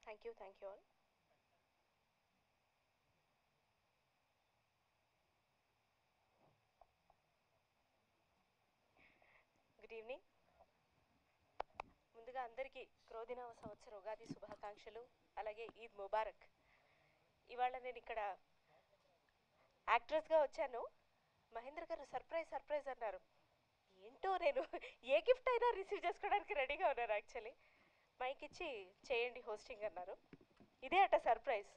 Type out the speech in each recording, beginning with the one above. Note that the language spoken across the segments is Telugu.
Thank you all. Good evening. ముందుగా అందరికీ క్రోధినామ సంవత్సర ఉగాది శుభాకాంక్షలు, అలాగే ఈద్ ముబారక్. ఇవాళ నేను ఇక్కడ యాక్ట్రెస్గా వచ్చాను. మహేంద్ర గారు సర్ప్రైజ్ అన్నారు. ఏంటో నేను ఏ గిఫ్ట్ అయినా రిసీవ్ చేసుకోవడానికి రెడీగా ఉన్నాను. యాక్చువల్లీ మైక్ ఇచ్చి చేయండి హోస్టింగ్ అన్నారు. ఇదే అట సర్ప్రైజ్.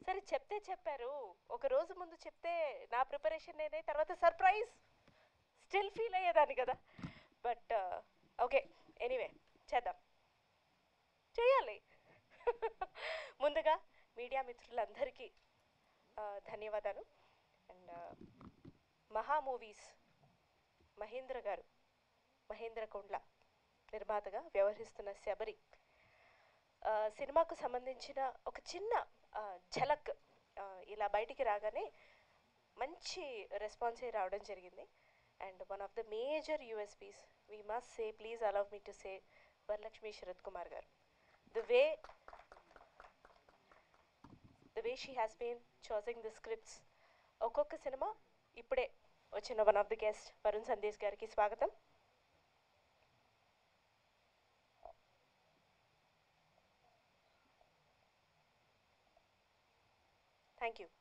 సరే చెప్తే చెప్పారు, ఒక రోజు ముందు చెప్తే నా ప్రిపరేషన్ నేనే, తర్వాత సర్ప్రైజ్ స్టిల్ ఫీల్ అయ్యేదాన్ని కదా. బట్ ఓకే, ఎనీవే చేద్దాం, చేయాలి. ముందుగా మీడియా మిత్రులందరికీ ధన్యవాదాలు. అండ్ మహా మూవీస్ మహేంద్ర కొండ్ల నిర్మాతగా వ్యవహరిస్తున్న శబరి సినిమాకు సంబంధించిన ఒక చిన్న ఝలక్ ఇలా బయటికి రాగానే మంచి రెస్పాన్సే రావడం జరిగింది. And one of the major USPs we must say, please allow me to say, Varalakshmi Sarath Kumar గారు, the way she has been choosing the scripts. ఒక్కొక్క సినిమా ఇప్పుడే వచ్చిన one of the guest Varun Sandesh గారికి స్వాగతం.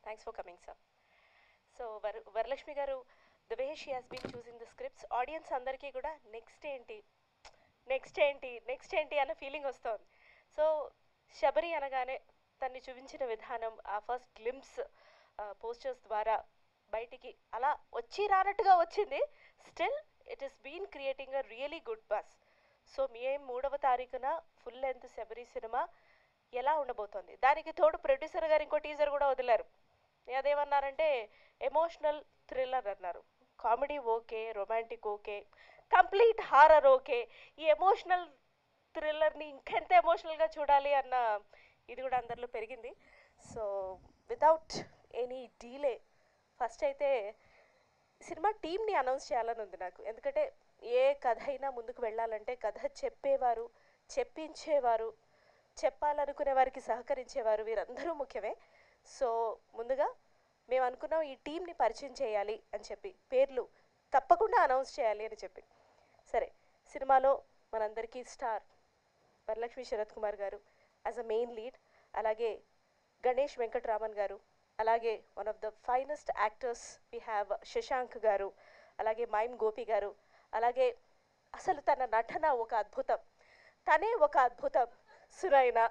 Thanks for coming sir. So Varalakshmi garu, the way she has been choosing the scripts, audience అందరికీ కూడా నెక్స్ట్ ఏంటి అన్న ఫీలింగ్ వస్తుంది. సో శబరి అనగానే తన్ని చూపించిన విధానం, ఆ ఫస్ట్ గ్లిమ్స్ పోస్టర్స్ ద్వారా బయటికి అలా వచ్చి రానట్టుగా వచ్చింది. Still it is been creating a really good buzz. So May 3వ తారీఖున ఫుల్ లెంత్ శబరి సినిమా ఎలా ఉండబోతోంది, దానికి తోడు ప్రొడ్యూసర్ గారు ఇంకో టీజర్ కూడా వదిలారు. అదేమన్నారంటే ఎమోషనల్ థ్రిల్లర్ అన్నారు. Comedy okay, romantic okay, complete horror okay, ఈ ఎమోషనల్ థ్రిల్లర్ని ఇంకెంత ఎమోషనల్గా చూడాలి అన్న ఇది కూడా అందరిలో పెరిగింది. So without any delay first అయితే సినిమా టీమ్ని అనౌన్స్ చేయాలని ఉంది నాకు. ఎందుకంటే ఏ కథ అయినా ముందుకు వెళ్ళాలంటే కథ చెప్పేవారు, చెప్పించేవారు, చెప్పాలనుకునే వారికి సహకరించేవారు, వీరందరూ ముఖ్యమే. సో ముందుగా మేము అనుకున్నాం ఈ టీంని పరిచయం చేయాలి అని చెప్పి, పేర్లు తప్పకుండా అనౌన్స్ చేయాలి అని చెప్పి. సరే, సినిమాలో మనందరికీ స్టార్ వరలక్ష్మి శరత్ కుమార్ గారు యాజ్ అ మెయిన్ లీడ్, అలాగే గణేష్ వెంకటరామన్ గారు, అలాగే one of the finest actors we have Shashank గారు, అలాగే మైమ్ గోపి గారు, అలాగే అసలు తన నటన ఒక అద్భుతం, తనే ఒక అద్భుతం, సురైనా.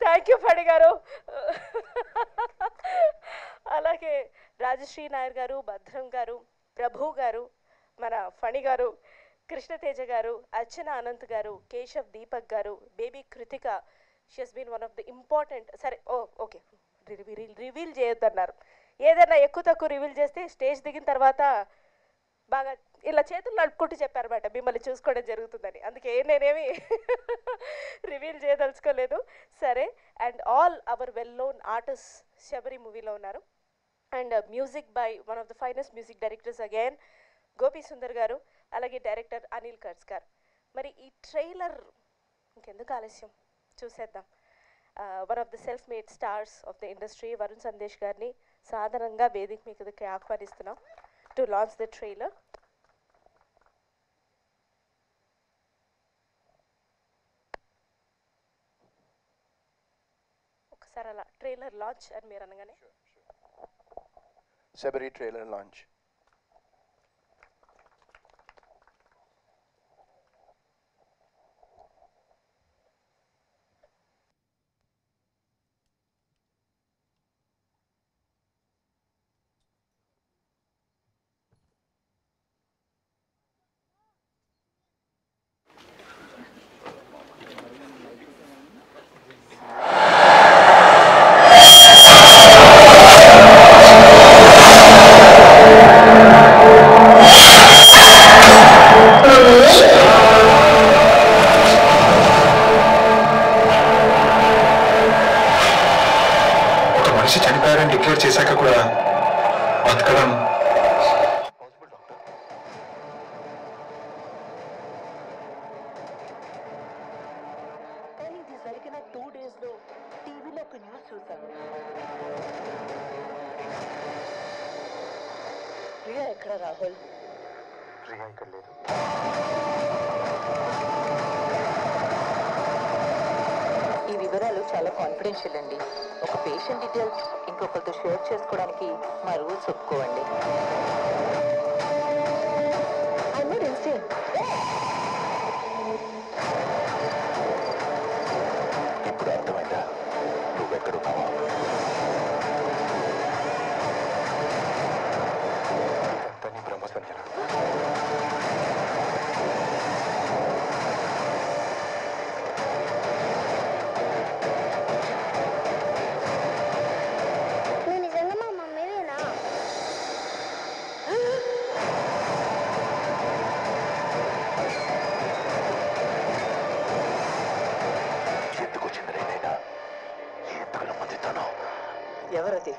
థ్యాంక్ యూ ఫణి గారు. అలాగే రాజశ్రీ నాయర్ గారు, భద్రం గారు, ప్రభు గారు, మన ఫణి గారు, కృష్ణతేజ గారు, అర్చన అనంత్ గారు, కేశవ్ దీపక్ గారు, baby Kritika. She has been one of the important. సరే ఓకే, రివీల్ చేయొద్దన్నారు. ఏదైనా ఎక్కువ తక్కువ రివీల్ చేస్తే స్టేజ్ దిగిన తర్వాత బాగా ఇలా చేతులు నడుపుకుంటూ చెప్పారన్నమాట, మిమ్మల్ని చూసుకోవడం జరుగుతుందని. అందుకే నేనేమి రివీల్ చేయదలుచుకోలేదు. సరే, and all our well known artist Sabari మూవీలో ఉన్నారు. And music by one of the finest music directors again Gopi Sundar గారు, అలాగే డైరెక్టర్ అనిల్ కర్స్ గారు. మరి ఈ ట్రైలర్ ఇంకెందుకు ఆలస్యం, చూసేద్దాం. One of the self made stars of the industry Varun Sandesh గారిని సాధారణంగా వేదిక మీదకి ఆహ్వానిస్తున్నాం టు లాంచ్ ద ట్రైలర్. ఒకసారి అలా ట్రైలర్ లాంచ్ అని మీరు అనగానే శబరి ట్రైలర్ లాంచ్. చూశాను. ప్రియా ఎక్కడ రాహుల్? ప్రియా ఇక్కడ లేదు. ఈ వివరాలు చాలా కాన్ఫిడెన్షియల్ అండి. ఒక పేషెంట్ డీటెయిల్స్ ఇంకొకరితో షేర్ చేసుకోవడానికి మా రూల్స్ ఒప్పుకోవండి. ఇప్పుడు అర్థమైందా నువ్వెక్కడున్నావా? ఇదంతా నీ బ్రహ్మ సంజన. ఎవరది?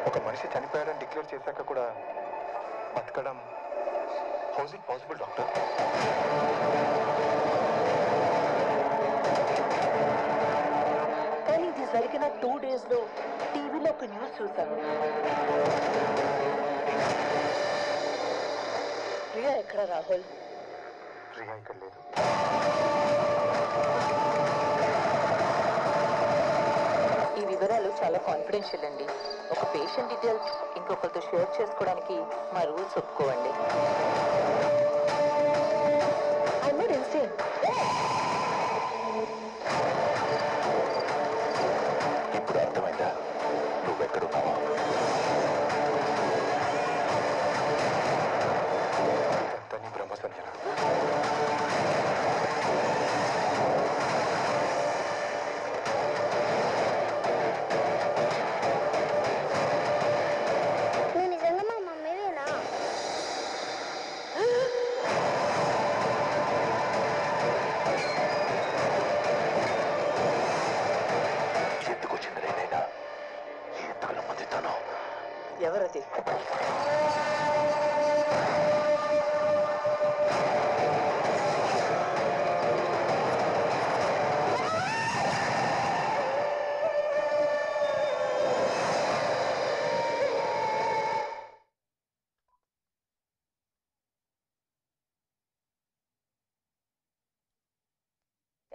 ఒక మనిషి చనిపోయాడని డిక్లేర్ చేశాక కూడా బతకడం హౌస్ ఇట్ పాసిబుల్ డాక్టర్? కానీ ఇది జరిగిన 2 daysలో టీవీలో ఒక న్యూస్ చూశాను. ప్రియా ఎక్కడ రాహుల్? ప్రియా ఇక్కడ లేదు. ఈ వివరాలు చాలా కాన్ఫిడెన్షియల్ అండి. ఒక పేషెంట్ డీటెయిల్స్ ఇంకొకరితో షేర్ చేసుకోవడానికి మా రూల్స్ ఒప్పుకోవండి. ఇప్పుడు అర్థమైందా నువ్వెక్కడున్నావా? ఇదంతా నీ బ్రహ్మ సంజన. ఎవరది?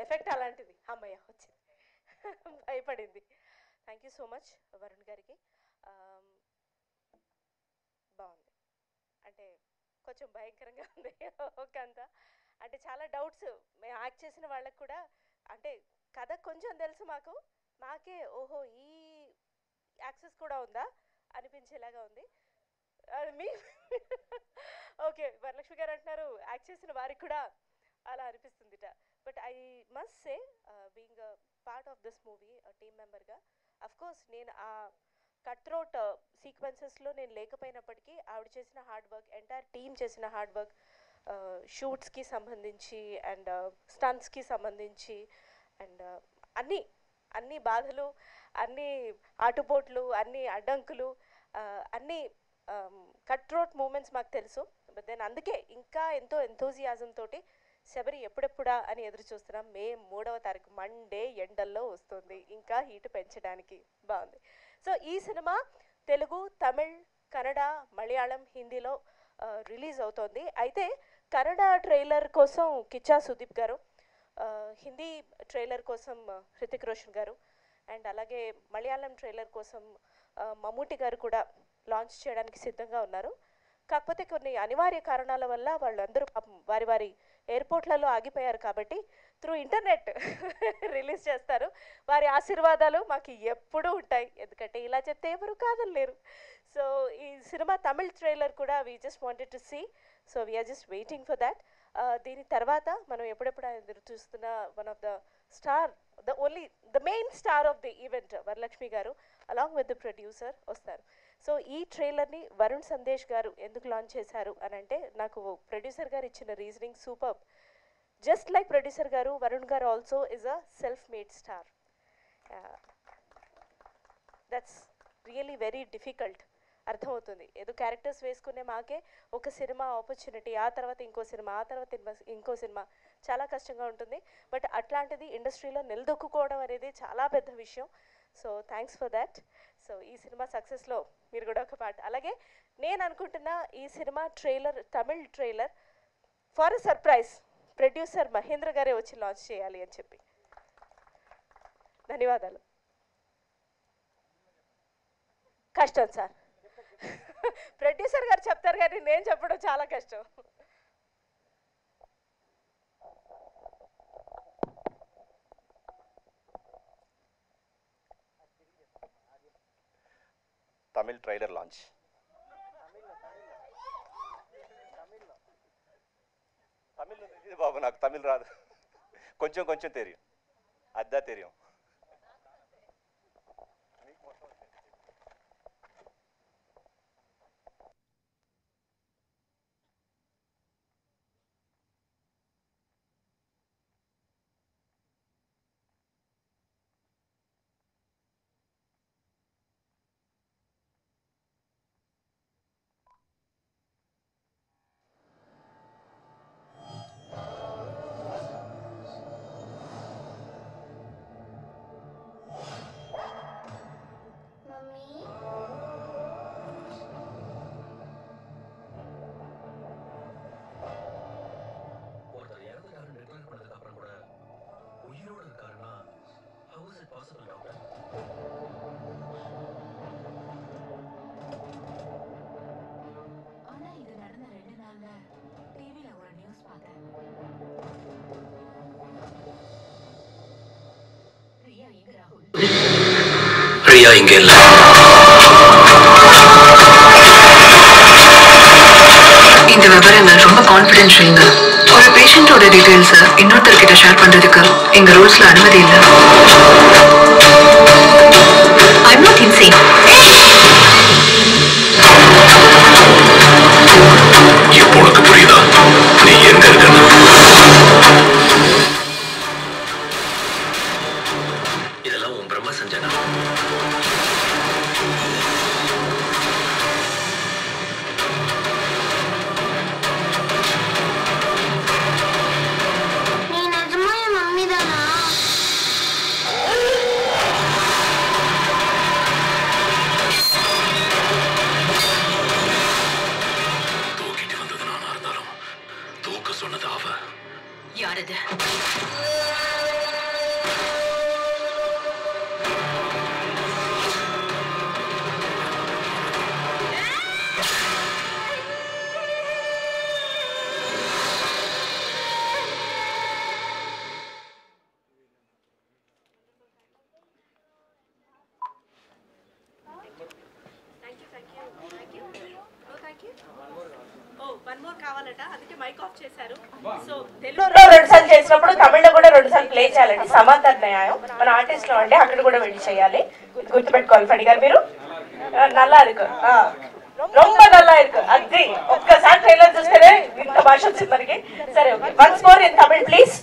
ఎఫెక్ట్ అలాంటిది. అమ్మయ్య వచ్చింది. భయపడింది. Thank you so much Varun గారికి. బాగుంది. అంటే కొంచెం భయంకరంగా ఉంది ఒక అంతా. అంటే చాలా డౌట్స్ మేము యాక్ట్ చేసిన వాళ్ళకి కూడా, అంటే కథ కొంచెం తెలుసు మాకే ఓహో ఈ యాక్సెస్ కూడా ఉందా అనిపించేలాగా ఉంది. మీ ఓకే, వరలక్ష్మి గారు అంటున్నారు యాక్ట్ చేసిన వారికి కూడా అలా అనిపిస్తుందిట. But I must say being part of this movie team మెంబర్గా, అఫ్కోర్స్ నేను ఆ కట్ త్రోట్ సీక్వెన్సెస్లో నేను లేకపోయినప్పటికీ ఆవిడ చేసిన హార్డ్ వర్క్, ఎంటైర్ టీమ్ చేసిన హార్డ్ వర్క్, షూట్స్కి సంబంధించి అండ్ స్టంట్స్కి సంబంధించి అండ్ అన్ని బాధలు, అన్ని ఆటుపోట్లు, అన్ని అడ్డంకులు, అన్ని కట్ త్రోట్ మూమెంట్స్ మాకు తెలుసు. బట్ దెన్ అందుకే ఇంకా ఎంతో ఎంతోజియాజం తోటి శబరి ఎప్పుడెప్పుడా అని ఎదురు చూస్తున్నాం. మే 3వ తారీఖు మండే ఎండల్లో వస్తుంది, ఇంకా హీట్ పెంచడానికి. బాగుంది. సో ఈ సినిమా తెలుగు, తమిళ్, కన్నడ, మలయాళం, హిందీలో రిలీజ్ అవుతోంది. అయితే కన్నడ ట్రైలర్ కోసం కిచ్చా సుదీప్ గారు, హిందీ ట్రైలర్ కోసం హృతిక్ రోషన్ గారు, అండ్ అలాగే మలయాళం ట్రైలర్ కోసం మమ్ముటి గారు కూడా లాంచ్ చేయడానికి సిద్ధంగా ఉన్నారు. కాకపోతే కొన్ని అనివార్య కారణాల వల్ల వాళ్ళందరూ వారి వారి ఎయిర్పోర్ట్లలో ఆగిపోయారు కాబట్టి త్రూ ఇంటర్నెట్ రిలీజ్ చేస్తారు. వారి ఆశీర్వాదాలు మాకు ఎప్పుడూ ఉంటాయి, ఎందుకంటే ఇలా చెప్తే ఎవరు కాదనలేరు. సో ఈ సినిమా తమిళ్ ట్రైలర్ కూడా we just wanted to see, so we're just waiting for that. దీని తర్వాత మనం ఎప్పుడెప్పుడు ఎదురు చూస్తున్న one of the star, the main star of the event Varalakshmi గారు అలాంగ్ విత్ ద ప్రొడ్యూసర్ వస్తారు. సో ఈ ట్రైలర్ని వరుణ్ సందేశ్ గారు ఎందుకు లాంచ్ చేశారు అని అంటే, నాకు ప్రొడ్యూసర్ గారు ఇచ్చిన reasoning super. Just like producer గారు, వరుణ్ గారు also is a self made star. That's really very difficult. అర్థమవుతుంది, ఏదో క్యారెక్టర్స్ వేసుకునే మాకే ఒక సినిమా ఆపర్చునిటీ, ఆ తర్వాత ఇంకో సినిమా, ఆ తర్వాత ఇంకో సినిమా, చాలా కష్టంగా ఉంటుంది. బట్ అట్లాంటిది ఇండస్ట్రీలో నిలదొక్కుకోవడం అనేది చాలా పెద్ద విషయం. So thanks for that. So ఈ సినిమా సక్సెస్లో మీరు కూడా ఒక పార్ట్. అలాగే నేను అనుకుంటున్నా ఈ cinema trailer, Tamil trailer for surprise producer Mahendra గారే వచ్చి లాంచ్ చేయాలి అని చెప్పి. ధన్యవాదాలు. కష్టం సార్, ప్రొడ్యూసర్ గారు చెప్తారు కానీ నేను చెప్పడం చాలా కష్టం. Tamil trailer launch. తమిళ్ ఇది బాబు, నాకు తమిళ్ రాదు, కొంచెం కొంచెం తెలియం, అద్దా తెలియం. பிரியா இங்க இல்ல. இந்த விவரங்கள் ரொம்ப கான்ஃபிடென்ஷியல்ங்க. ஒரு பேஷண்டோட டீடைல்ஸ் இன்னொருத்தர்கிட்ட ஷேர் பண்றதுக்கு எங்க ரூல்ஸ்ல அனுமதி இல்ல. I'm not insane. இப்போ உனக்கு புரியுதா நீ எங்க இருக்கன்னு? இதெல்லாம் உன் பிரம்ம சஞ்சனா. யாரது? కావాలట, అందుకే మైక్ ఆఫ్ చేశారు. సో తెలుగులో 2 సార్లు చేసినప్పుడు తమిళ్లో కూడా 2 సార్లు ప్లే చేయాలండి. సమాంతర న్యాయం మన ఆర్టిస్ట్ లో అండి, అక్కడ కూడా వెళ్ళి చేయాలి. గుర్తుపెట్టుకోవాలి ఫణి గారు. మీరు నల్లా ఇருக்கு, రొంబ నల్లా ఇருக்கு, అది ఒక్కసారి ట్రైలర్ చూస్తేనే ఇంత భాష వచ్చింది మనకి. సరే, once more in Tamil please.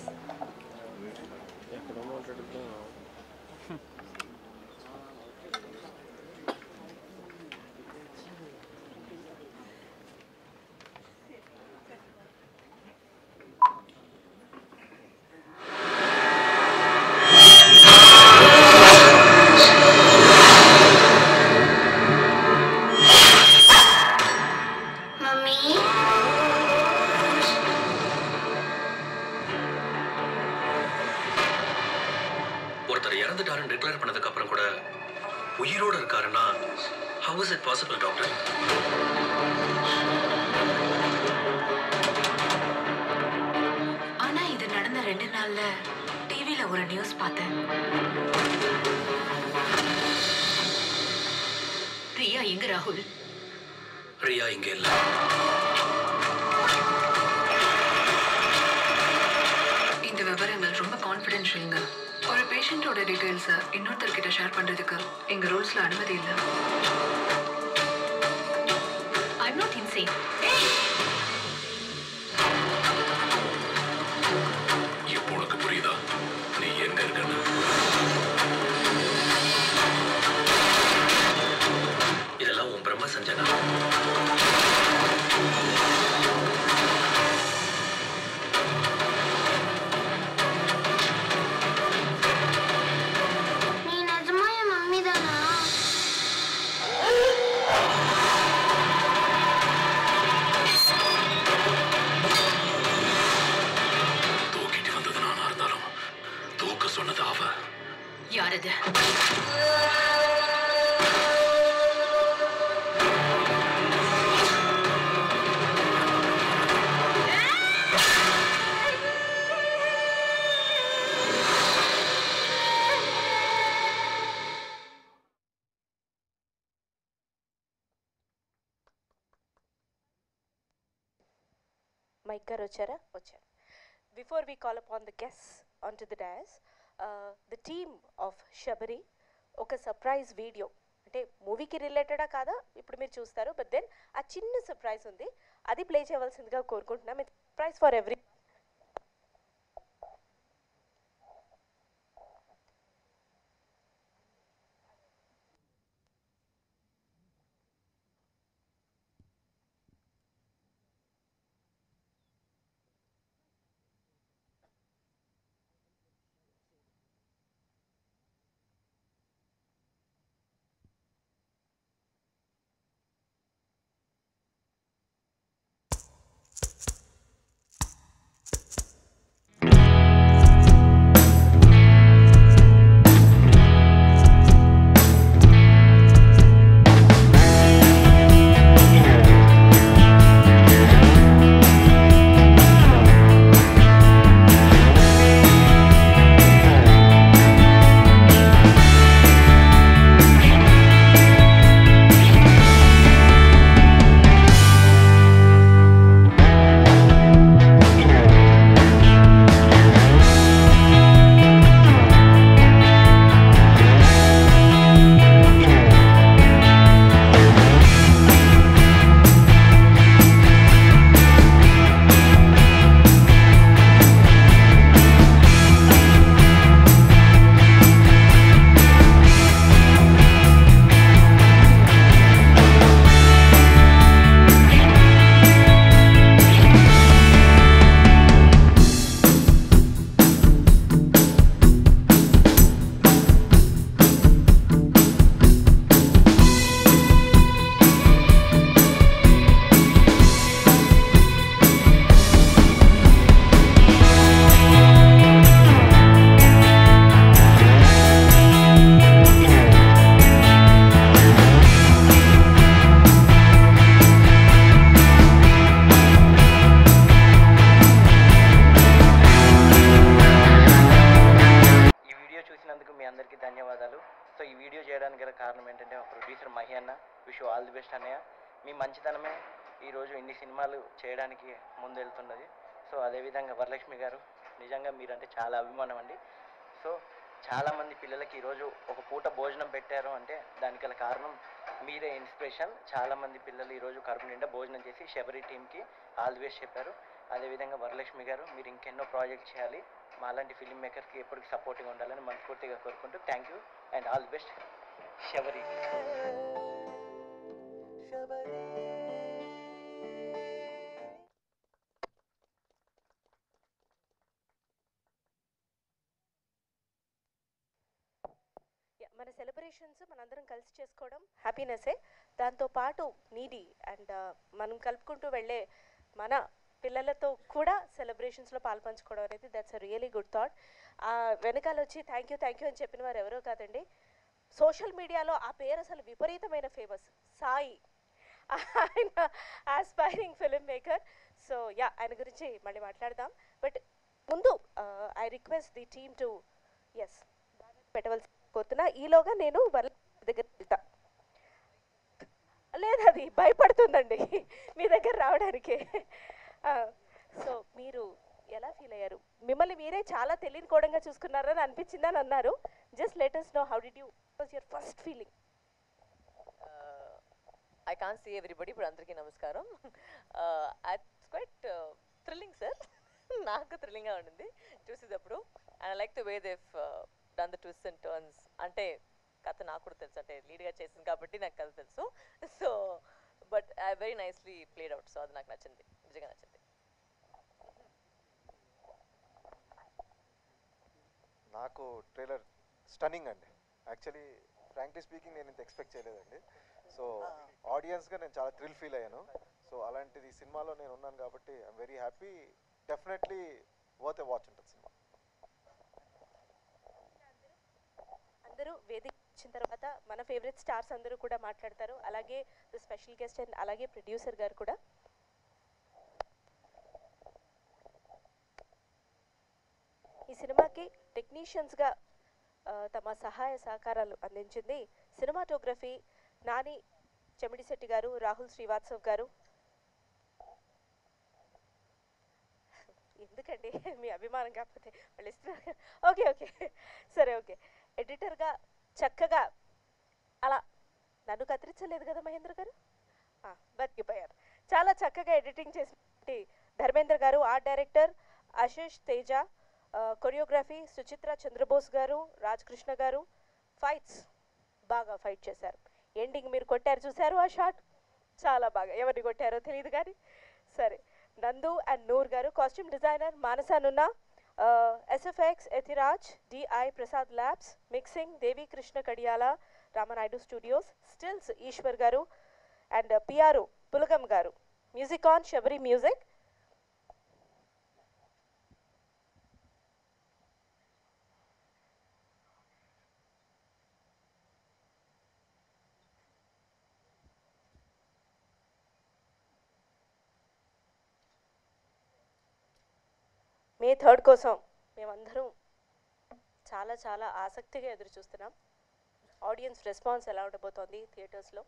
இருக்காருன்னு டிக்ளேர் பண்ணதுக்கு அப்புறம் கூட உயிரோட இருக்காருன்னா how is it possible doctor? ஆனா இது நடந்த 2 நாள்ல டிவில ஒரு நியூஸ் பார்த்தேன். ரியா எங்க ராகுல்? ரியா இங்க இல்ல. இந்த விவரங்கள் ரொம்ப கான்ஃபிடென்ஷியல்ங்க. ஒரு பேஷண்டோட டீடைல்ஸை இன்னொருத்தர்கிட்ட ஷேர் பண்றதுக்கு எங்க ரூல்ஸ்ல அனுமதி இல்லை. I'm not insane. இப்போ உனக்கு புரியுதா நீ எங்க இருக்கன்னு? இதெல்லாம் உன் பிரம்ம சஞ்சனா. யாரது? మైక్ గారు వచ్చారా? వచ్చారు. Before we call upon the guests on to the dais, the team of Sabari ఒక సర్ప్రైజ్ వీడియో, అంటే మూవీకి రిలేటెడా కాదా ఇప్పుడు మీరు చూస్తారు, బట్ దెన్ ఆ చిన్న సర్ప్రైజ్ ఉంది, అది ప్లే చేయవలసిందిగా కోరుకుంటున్నాం. ఇది సర్ప్రైజ్ ఫర్ ఎవ్రీ. సో ఈ వీడియో చేయడానికి గల కారణం ఏంటంటే మా ప్రొడ్యూసర్ మహి అన్న, విష్ ఆల్ ది బెస్ట్ అన్నయ్య. మీ మంచితనమే ఈరోజు ఇన్ని సినిమాలు చేయడానికి ముందెళ్తున్నది. సో అదేవిధంగా వరలక్ష్మి గారు, నిజంగా మీరంటే చాలా అభిమానం అండి. సో చాలామంది పిల్లలకి ఈరోజు ఒక పూట భోజనం పెట్టారు అంటే దానికి గల కారణం మీరే ఇన్స్పిరేషన్. చాలామంది పిల్లలు ఈరోజు కడుపు నిండా భోజనం చేసి శబరి టీమ్కి ఆల్ ది బెస్ట్ చెప్పారు. అదేవిధంగా వరలక్ష్మి గారు, మీరు ఇంకెన్నో ప్రాజెక్ట్ చేయాలి, మా లాంటి ఫిల్మ్ మేకర్స్కి ఎప్పటికీ సపోర్టింగ్ ఉండాలని మనస్ఫూర్తిగా కోరుకుంటూ thank you and all the best Sabari. మన సెలబ్రేషన్స్ మనందరం కలిసి చేసుకోవడం హ్యాపీనెస్సే. దాంతోపాటు నీడీ అండ్ మనం కలుపుకుంటూ వెళ్ళే మన పిల్లలతో కూడా సెలబ్రేషన్స్లో పాల్పంచుకోవడం అనేది that's a really good thought. వెనకాల వచ్చి థ్యాంక్ యూ అని చెప్పిన వారు ఎవరో కాదండి, సోషల్ మీడియాలో ఆ పేరు అసలు విపరీతమైన ఫేమస్, సాయి. ఆయన aspiring film maker. So yeah, ఆయన గురించి మళ్ళీ మాట్లాడదాం. బట్ ముందు I request the team to ఎస్ పెట్టవలసి పోతున్నా. ఈలోగా నేను వాళ్ళ దగ్గర వెళ్తా. లేదు, అది భయపడుతుందండి మీ దగ్గర రావడానికి. సో మీరు ఎలా ఫీల్ అయ్యారు? మిమ్మల్ని మీరే చాలా తెలియకోవడంగా చూసుకున్నారని అనిపించిందని అన్నారు. Just let us know how did you, was your first feeling? I can't see everybody, but అందరికీ నమస్కారం. It's quite thrilling, sir. నాకు థ్రిల్లింగ్గా ఉండింది చూసేటప్పుడు. And I like the way they've done the twists and turns. అంటే కథ నాకు కూడా తెలుసు, అంటే లీడ్గా చేసింది కాబట్టి నాకు కథ తెలుసు. So but I very nicely played out. So అది నాకు నచ్చింది, నిజంగా నచ్చింది. నాకు ట్రైలర్ స్టన్నింగ్ అండి. యాక్చువల్లీ ఫ్రాంక్లీ స్పీకింగ్ నేను ఇంత ఎక్స్పెక్ట్ చేయలేదండి. సో ఆడియన్స్గా నేను చాలా థ్రిల్ ఫీల్ అయ్యాను. సో అలాంటిది సినిమాలో నేను ఉన్నాను కాబట్టి I'm very happy. Definitely worth a watch ఉంటుంది సినిమా. అందరూ వేదిక వచ్చిన తర్వాత మన ఫేవరెట్ స్టార్స్ అందరూ కూడా మాట్లాడతారు. అలాగే ద స్పెషల్ గెస్ట్ అండ్ అలాగే ప్రొడ్యూసర్ గారు కూడా. ఈ సినిమాకి టెక్నీషియన్స్గా తమ సహాయ సహకారాలు అందించింది సినిమాటోగ్రఫీ నాని చెమిడిశెట్టి గారు, రాహుల్ శ్రీవాత్సవ్ గారు. ఎందుకండి మీ అభిమానం కాకపోతే వాళ్ళు ఇస్తున్నారు. ఓకే ఓకే సరే ఓకే. ఎడిటర్గా చక్కగా అలా నన్ను కత్తిరించలేదు కదా మహేంద్ర గారు, బతికిపోయారు. చాలా చక్కగా ఎడిటింగ్ చేసిన ధర్మేంద్ర గారు, art director Ashish Teja, choreography Suchitra Chandrabose గారు, రాజ్ కృష్ణ గారు. ఫైట్స్ బాగా ఫైట్ చేశారు. ఎండింగ్ మీరు కొట్టారు చూశారు ఆ షాట్, చాలా బాగా. ఎవరిని కొట్టారో తెలియదు కానీ సరే. నందు and Noor garu. Costume designer Manasa Nunna, SFX Ethiraj, DI Prasad labs, mixing Devi Krishna Kadiyala, Ramanaidu studios, stills Eshwar garu and PRO Pulagam garu. Music on Sabari music. May 3 కోసం మేమందరం చాలా చాలా ఆసక్తిగా ఎదురు చూస్తున్నాం. ఆడియన్స్ రెస్పాన్స్ ఎలా ఉండబోతోంది థియేటర్స్లో?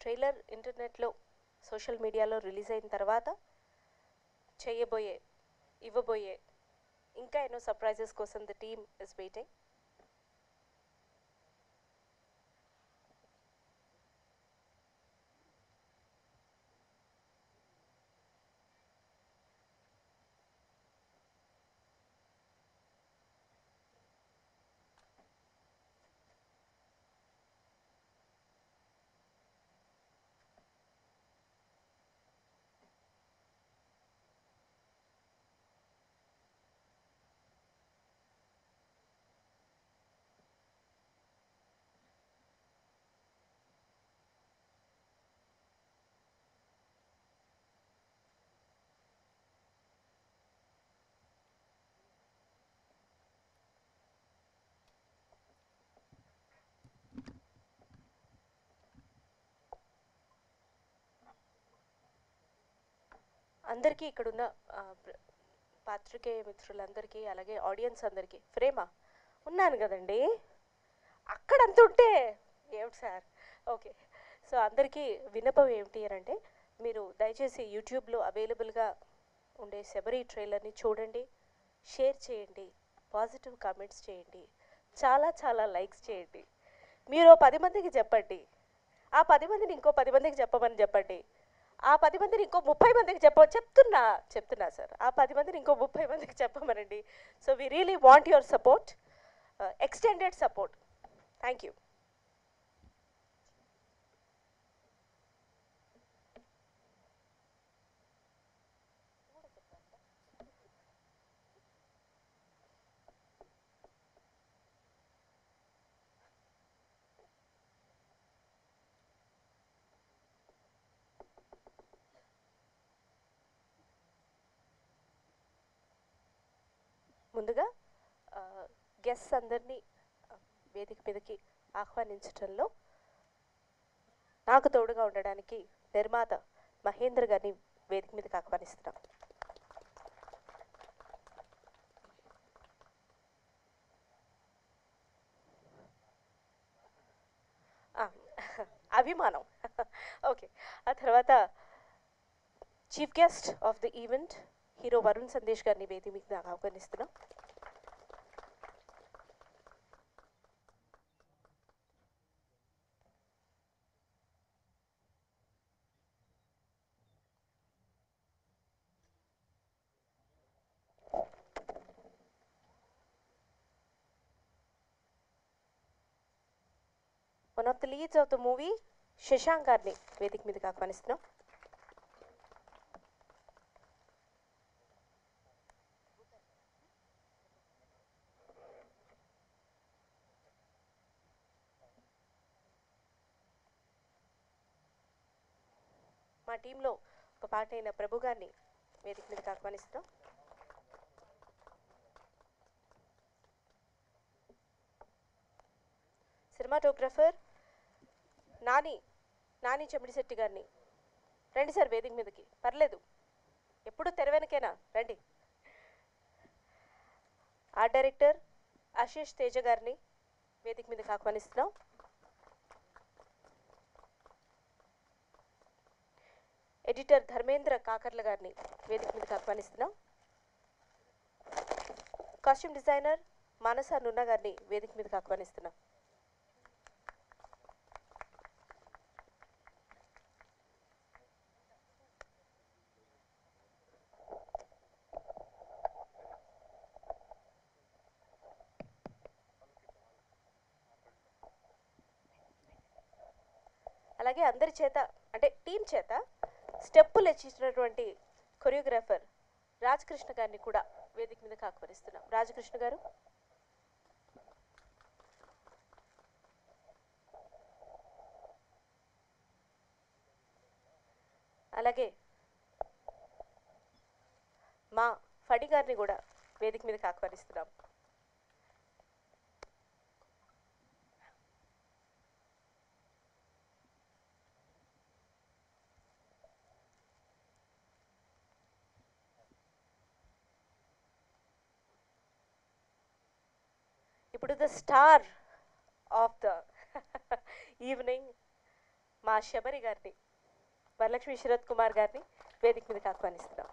ట్రైలర్ ఇంటర్నెట్లో సోషల్ మీడియాలో రిలీజ్ అయిన తర్వాత ఇవ్వబోయే ఇంకా ఎన్నో సర్ప్రైజెస్ కోసం ద టీమ్ ఇస్ వెయిటింగ్. అందరికీ ఇక్కడున్న పాత్రికేయ మిత్రులందరికీ అలాగే ఆడియన్స్ అందరికీ ఫ్రేమా ఉన్నాను కదండి, అక్కడంత ఉంటే ఏమిటి సార్. ఓకే, సో అందరికీ విన్నపం ఏమిటి అని అంటే, మీరు దయచేసి యూట్యూబ్లో అవైలబుల్గా ఉండే శబరి ట్రైలర్ని చూడండి, షేర్ చేయండి, పాజిటివ్ కామెంట్స్ చేయండి, చాలా చాలా లైక్స్ చేయండి. మీరు 10 మందికి చెప్పండి. ఆ 10 మందిని ఇంకో 10 మందికి చెప్పమని చెప్పండి. ఆ 10 మందిని ఇంకో 30 మందికి చెప్తున్నా సార్. ఆ 10 మందిని ఇంకో 30 మందికి చెప్పమనండి. So we really want your support, extended support. Thank you. ముందుగా గెస్ట్స్ అందరినీ వేదిక మీదకి ఆహ్వానించడంలో నాకు తోడుగా ఉండడానికి నిర్మాత మహేంద్ర గారిని వేదిక మీదకి ఆహ్వానిస్తున్నాం. అభిమానం. ఓకే. ఆ తర్వాత chief guest of the event hero Varun Sandesh గారిని వేదిక మీద ఆహ్వానిస్తున్నాం. One of the leads of the movie Shashank గారిని వేదిక మీదకి ఆహ్వానిస్తున్నాం. మా టీంలో ఒక పార్ట్ అయిన ప్రభు గారిని వేదిక మీదకి ఆహ్వానిస్తున్నాం. సినిమాటోగ్రఫర్ నాని చెమిడిశెట్టి గారిని రండి సార్ వేదిక మీదకి. పర్లేదు, ఎప్పుడు తెర వెనకేనా, రండి. ఆర్ట్ డైరెక్టర్ ఆశీష్ తేజ గారిని వేదిక మీదకి ఆహ్వానిస్తున్నాం. ఎడిటర్ ధర్మేంద్ర కాకర్ల గారిని వేదిక మీదకి ఆహ్వానిస్తున్నాం. కాస్ట్యూమ్ డిజైనర్ మానస నున్న గారిని వేదిక మీదకి ఆహ్వానిస్తున్నాం. అలాగే అందరి చేత అంటే టీం చేత స్టెప్పులు ఇచ్చినటువంటి కొరియోగ్రాఫర్ రాజకృష్ణ గారిని కూడా వేదిక మీదకి ఆహ్వానిస్తున్నాం. రాజకృష్ణ గారు. అలాగే మా ఫడి గారిని కూడా వేదిక మీదకి ఆహ్వానిస్తున్నాం. ఇప్పుడు the star of the evening మా శబరి గారిని, వరలక్ష్మి శరత్ కుమార్ గారిని వేదిక మీదకి ఆహ్వానిస్తున్నాం.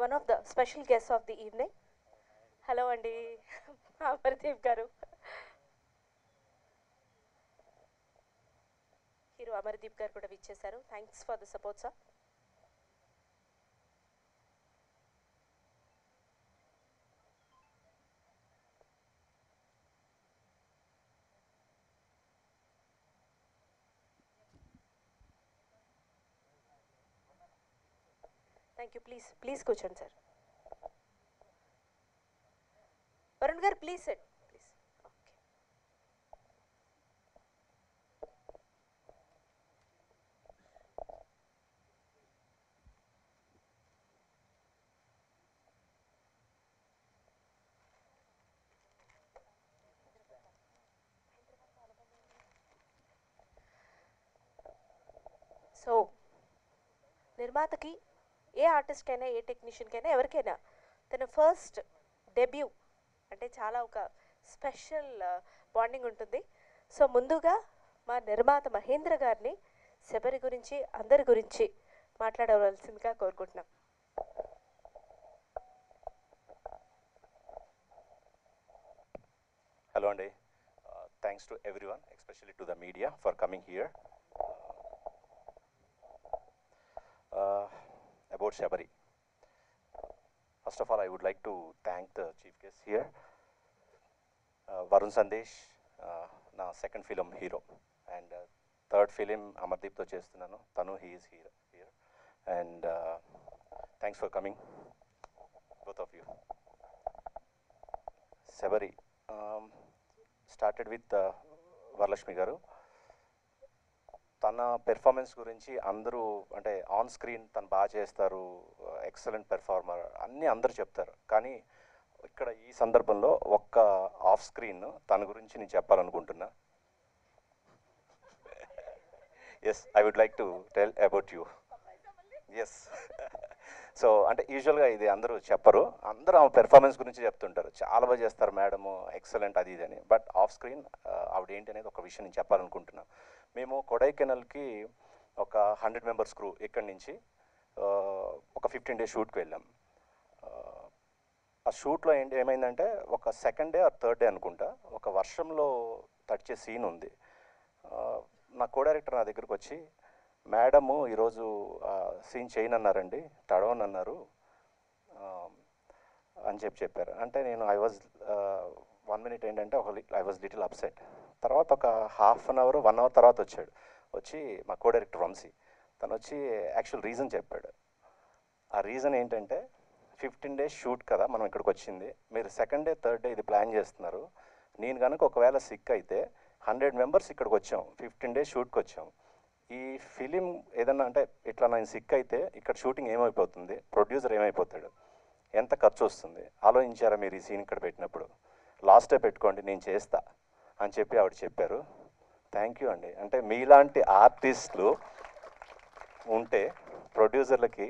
One of the special guest of the evening. Hello అండి అమర్దీప్ గారు. హీరో అమర్దీప్ గారు కూడా విచ్చేశారు. Thanks for the support sir. Thank you. Please కూర్చోండి sir. Varun garu please sit please. Okay. So నిర్మాతకి ఏ ఆర్టిస్ట్కైనా ఏ టెక్నీషియన్కైనా ఎవరికైనా తన ఫస్ట్ డెబ్యూ అంటే చాలా ఒక స్పెషల్ బాండింగ్ ఉంటుంది. సో ముందుగా మా నిర్మాత మహేంద్ర గారిని శబరి గురించి అందరి గురించి మాట్లాడవలసిందిగా కోరుకుంటున్నాం. Hello and thanks to everyone, especially to the media for coming here. About Shabari. First of all, I would like to thank the chief guest here, Varun Sandesh, na second film hero, and third film Amardeep to chestunanu. Tanu he is here, and thanks for coming, both of you. Shabari started with Varalakshmi గారు. తన పెర్ఫార్మెన్స్ గురించి అందరూ అంటే ఆన్ స్క్రీన్ తను బాగా చేస్తారు, ఎక్సలెంట్ పెర్ఫార్మర్ అన్నీ అందరూ చెప్తారు. కానీ ఇక్కడ ఈ సందర్భంలో ఒక్క ఆఫ్ స్క్రీన్ తన గురించి నేను చెప్పాలనుకుంటున్నా. Yes, I would like to tell about you. Yes. So అంటే యూజువల్గా ఇది అందరూ చెప్పరు, అందరూ ఆమె పెర్ఫార్మెన్స్ గురించి చెప్తుంటారు, చాలా బాగా చేస్తారు మేడము, ఎక్సలెంట్ అది ఇది అని. బట్ ఆఫ్ స్క్రీన్ ఆవిడ ఏంటి అనేది ఒక విషయం నేను చెప్పాలనుకుంటున్నాను. మేము కొడైకెనాల్కి ఒక 100 మెంబర్స్ క్రూ ఇక్కడి నుంచి ఒక 15 days షూట్కి వెళ్ళాం. ఆ షూట్లో ఏమైందంటే ఒక second day or third day అనుకుంటా ఒక వర్షంలో తడిచే సీన్ ఉంది. నా కో డైరెక్టర్ నా దగ్గరకు వచ్చి, మేడము ఈరోజు సీన్ చేయనన్నారండి, తడవనన్నారు అని చెప్పారు. అంటే నేను ఐ వాజ్ 1 minute ఏంటంటే ఐ వాజ్ లిటిల్ అప్సెట్. తర్వాత ఒక ½ an hour 1 hour తర్వాత వచ్చి మా కో డైరెక్టర్ వంశీ తను వచ్చి యాక్చువల్ రీజన్ చెప్పాడు. ఆ రీజన్ ఏంటంటే 15 days షూట్ కదా మనం ఇక్కడికి వచ్చింది, మీరు సెకండ్ డే థర్డ్ డే ఇది ప్లాన్ చేస్తున్నారు, నేను కనుక ఒకవేళ సిక్ అయితే 100 members ఇక్కడికి వచ్చాం, 15 days షూట్కి వచ్చాం, ఈ ఫిలిం ఏదన్నా అంటే ఇట్లా నేను సిక్ అయితే ఇక్కడ షూటింగ్ ఏమైపోతుంది, ప్రొడ్యూసర్ ఏమైపోతాడు, ఎంత ఖర్చు వస్తుంది, ఆలోచించారా మీరు ఈ సీన్ ఇక్కడ పెట్టినప్పుడు, లాస్ట్ డే పెట్టుకోండి నేను చేస్తా అని చెప్పి ఆవిడ చెప్పారు. థ్యాంక్ యూ అండి. అంటే మీలాంటి ఆర్టిస్టులు ఉంటే ప్రొడ్యూసర్లకి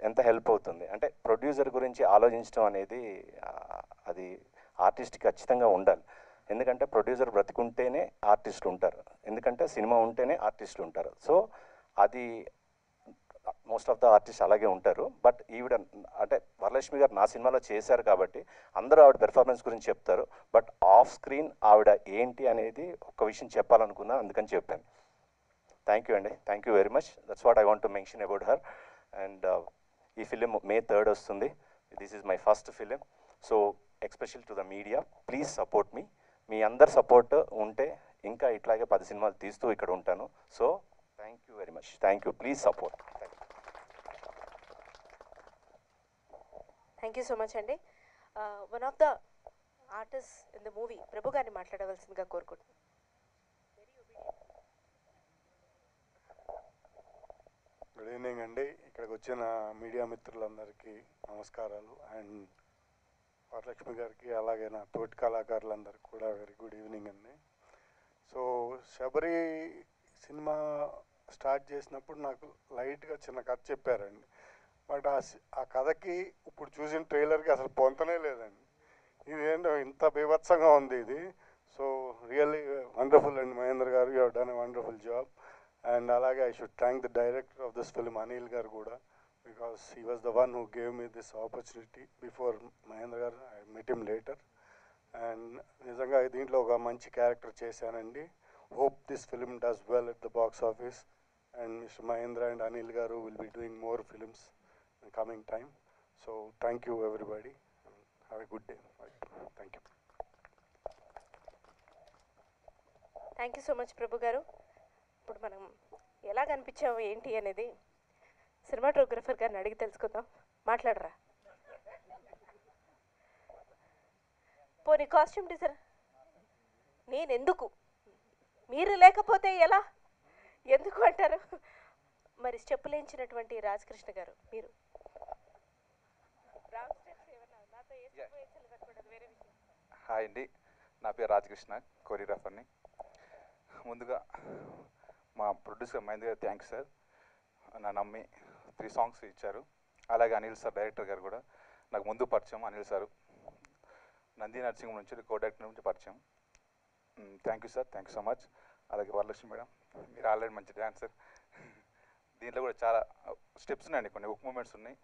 ఎంత హెల్ప్ అవుతుంది. అంటే ప్రొడ్యూసర్ గురించి ఆలోచించడం అనేది అది ఆర్టిస్ట్కి ఖచ్చితంగా ఉండాలి. ఎందుకంటే ప్రొడ్యూసర్ బ్రతికుంటేనే ఆర్టిస్టులు ఉంటారు, ఎందుకంటే సినిమా ఉంటేనే ఆర్టిస్టులు ఉంటారు. సో అది మోస్ట్ ఆఫ్ ద ఆర్టిస్ట్ అలాగే ఉంటారు. బట్ ఈవిడ అంటే వరలక్ష్మి గారు నా సినిమాలో చేశారు కాబట్టి అందరూ ఆవిడ పెర్ఫార్మెన్స్ గురించి చెప్తారు. బట్ ఆఫ్ స్క్రీన్ ఆవిడ ఏంటి అనేది ఒక విషయం చెప్పాలనుకున్నా, అందుకని చెప్పాను. థ్యాంక్ యూ అండి, thank you very much. That's what I want to mention about her. And ఈ ఫిలిం May 3rd వస్తుంది. This is my first film. So special to the media, please support me. మీ అందరు సపోర్ట్ ఉంటే ఇంకా ఇట్లాగే 10 సినిమాలు తీస్తూ ఇక్కడ ఉంటాను. So thank you very much. Thank you. Please support. Thank you so much అండి. One of the artist in the movie Prabhu గారిని మాట్లాడవలసిందిగా కోరుకుంటున్నాను. గుడ్ ఈవినింగ్ అండి. ఇక్కడికి వచ్చిన మీడియా మిత్రులందరికీ నమస్కారాలు. అండ్ వరలక్ష్మి గారికి అలాగే నా తోటి కళాకారులందరికీ కూడా వెరీ గుడ్ ఈవినింగ్ అండి. సో శబరి సినిమా స్టార్ట్ చేసినప్పుడు నాకు లైట్గా చిన్న కథ చెప్పారండి. బట్ ఆ కథకి ఇప్పుడు చూసిన ట్రైలర్కి అసలు పొంతనే లేదండి. ఇదేంటో ఇంత బీభత్సంగా ఉంది ఇది. సో రియల్లీ వండర్ఫుల్ అండి Mahendra garu, you have done a wonderful job. And అలాగే I should thank the director of this film Anil garu కూడా. because he was the one who gave me this opportunity before Mahendra garu. I met him later. And నిజంగా దీంట్లో ఒక మంచి క్యారెక్టర్ చేశానండి. Hope this film does well at the box office. And Mr. Mahendra and Anil garu will be doing more films in coming time. So thank you everybody. Have a good day. Thank you. Thank you so much Prabhu garu. ఇప్పుడు మనం ఎలా కనిపించాము ఏంటి అనేది సినిమాటోగ్రఫర్ గారిని అడిగి తెలుసుకుందాం. మాట్లాడరా. పోనీ కాస్ట్యూమ్ డిజైనర్ నేనెందుకు, మీరు లేకపోతే ఎలా, ఎందుకు అంటారు? మరి స్టెప్పులేంచినటువంటి రాజకృష్ణ గారు మీరు హాయ్ అండి, నా పేరు రాజకృష్ణ, కొరియోగ్రాఫర్ని. ముందుగా మా ప్రొడ్యూసర్ మహేంద్ర గారు థ్యాంక్స్ సార్, నా నమ్మి 3 సాంగ్స్ ఇచ్చారు. అలాగే అనిల్ సార్ డైరెక్టర్ గారు కూడా నాకు ముందు పరిచయం. అనిల్ సారు నంది నర్సింగ్ నుంచి కో డైరెక్టర్ నుంచి పరిచయం. Thank you sir, thank you so much. అలాగే వరలక్ష్మి మేడం, మీరు ఆల్రెడీ మంచి డాన్సర్. దీంట్లో కూడా చాలా స్టెప్స్ ఉన్నాయండి, కొన్ని హుక్ మూమెంట్స్ ఉన్నాయి.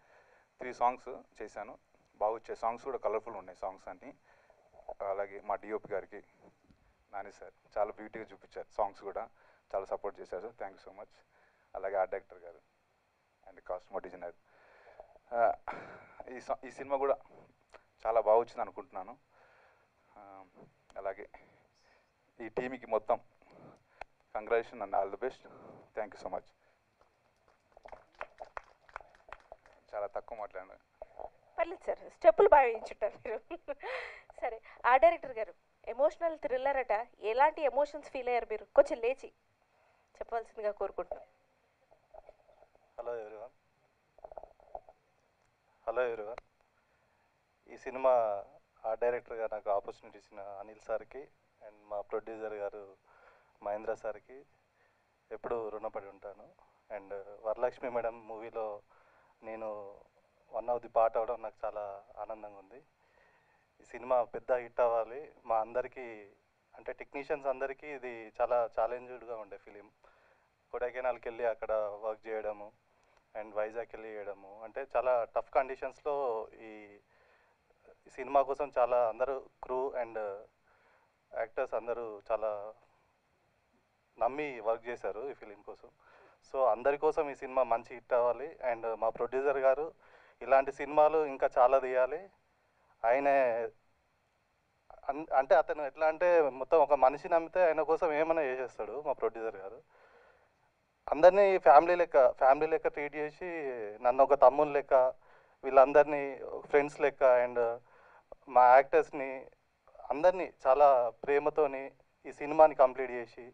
3 సాంగ్స్ చేశాను, బాగా వచ్చే సాంగ్స్ కూడా కలర్ఫుల్ ఉన్నాయి సాంగ్స్ అన్నీ. అలాగే మా డిఓపి గారికి నాని సార్ చాలా బ్యూటీగా చూపించారు, సాంగ్స్ కూడా చాలా సపోర్ట్ చేశారు sir, thank you so much. అలాగే ఆర్ట్ డైరెక్టర్ గారు అండ్ కాస్ట్యూమ్ డిజైనర్. ఈ సినిమా కూడా చాలా బాగా వచ్చింది అనుకుంటున్నాను. అలాగే ఈ టీమ్కి మొత్తం congratulation and all the best. Thank you so much. చాలా తక్కువ మాట్లాడాను. పర్లేదు సార్, స్టెప్పులు బాగా వేయించుంటారు మీరు. సరే, ఆ డైరెక్టర్ గారు ఎమోషనల్ థ్రిల్లర్ అట, ఎలాంటి ఎమోషన్స్ ఫీల్ అయ్యారు మీరు? కొంచెం లేచి చెప్పవలసిందిగా కోరుకుంటున్నాను. Hello everyone. ఈ సినిమా ఆర్ట్ డైరెక్టర్గా నాకు ఆపర్చునిటీ ఇచ్చిన అనిల్ సార్కి అండ్ మా ప్రొడ్యూసర్ గారు మహేంద్ర సార్కి ఎప్పుడూ రుణపడి ఉంటాను. అండ్ వరలక్ష్మి మేడం మూవీలో నేను వన్ ఆఫ్ ది పార్ట్ అవ్వడం నాకు చాలా ఆనందంగా ఉంది. ఈ సినిమా పెద్ద హిట్ అవ్వాలి. మా అందరికీ అంటే టెక్నీషియన్స్ అందరికీ ఇది చాలా ఛాలెంజ్డ్గా ఉండే ఫిలిం. కొడైకెనాల్కి వెళ్ళి అక్కడ వర్క్ చేయడము అండ్ వైజాగ్ వెళ్ళి చేయడము అంటే చాలా టఫ్ కండిషన్స్లో ఈ సినిమా కోసం చాలా అందరూ క్రూ అండ్ యాక్టర్స్ అందరూ చాలా నమ్మి వర్క్ చేశారు ఈ ఫిలిం కోసం. సో అందరి కోసం ఈ సినిమా మంచి హిట్ అవ్వాలి. అండ్ మా ప్రొడ్యూసర్ గారు ఇలాంటి సినిమాలు ఇంకా చాలా తీయాలి. ఆయనే అంటే అతను ఎట్లా అంటే మొత్తం ఒక మనిషి నమ్మితే ఆయన కోసం ఏమైనా చేసేస్తాడు మా ప్రొడ్యూసర్ గారు. అందరినీ ఫ్యామిలీ లెక్క ట్రీట్ చేసి నన్ను ఒక తమ్ముని లెక్క, వీళ్ళందరినీ ఫ్రెండ్స్ లెక్క అండ్ మా యాక్టర్స్ని అందరినీ చాలా ప్రేమతోని ఈ సినిమాని కంప్లీట్ చేసి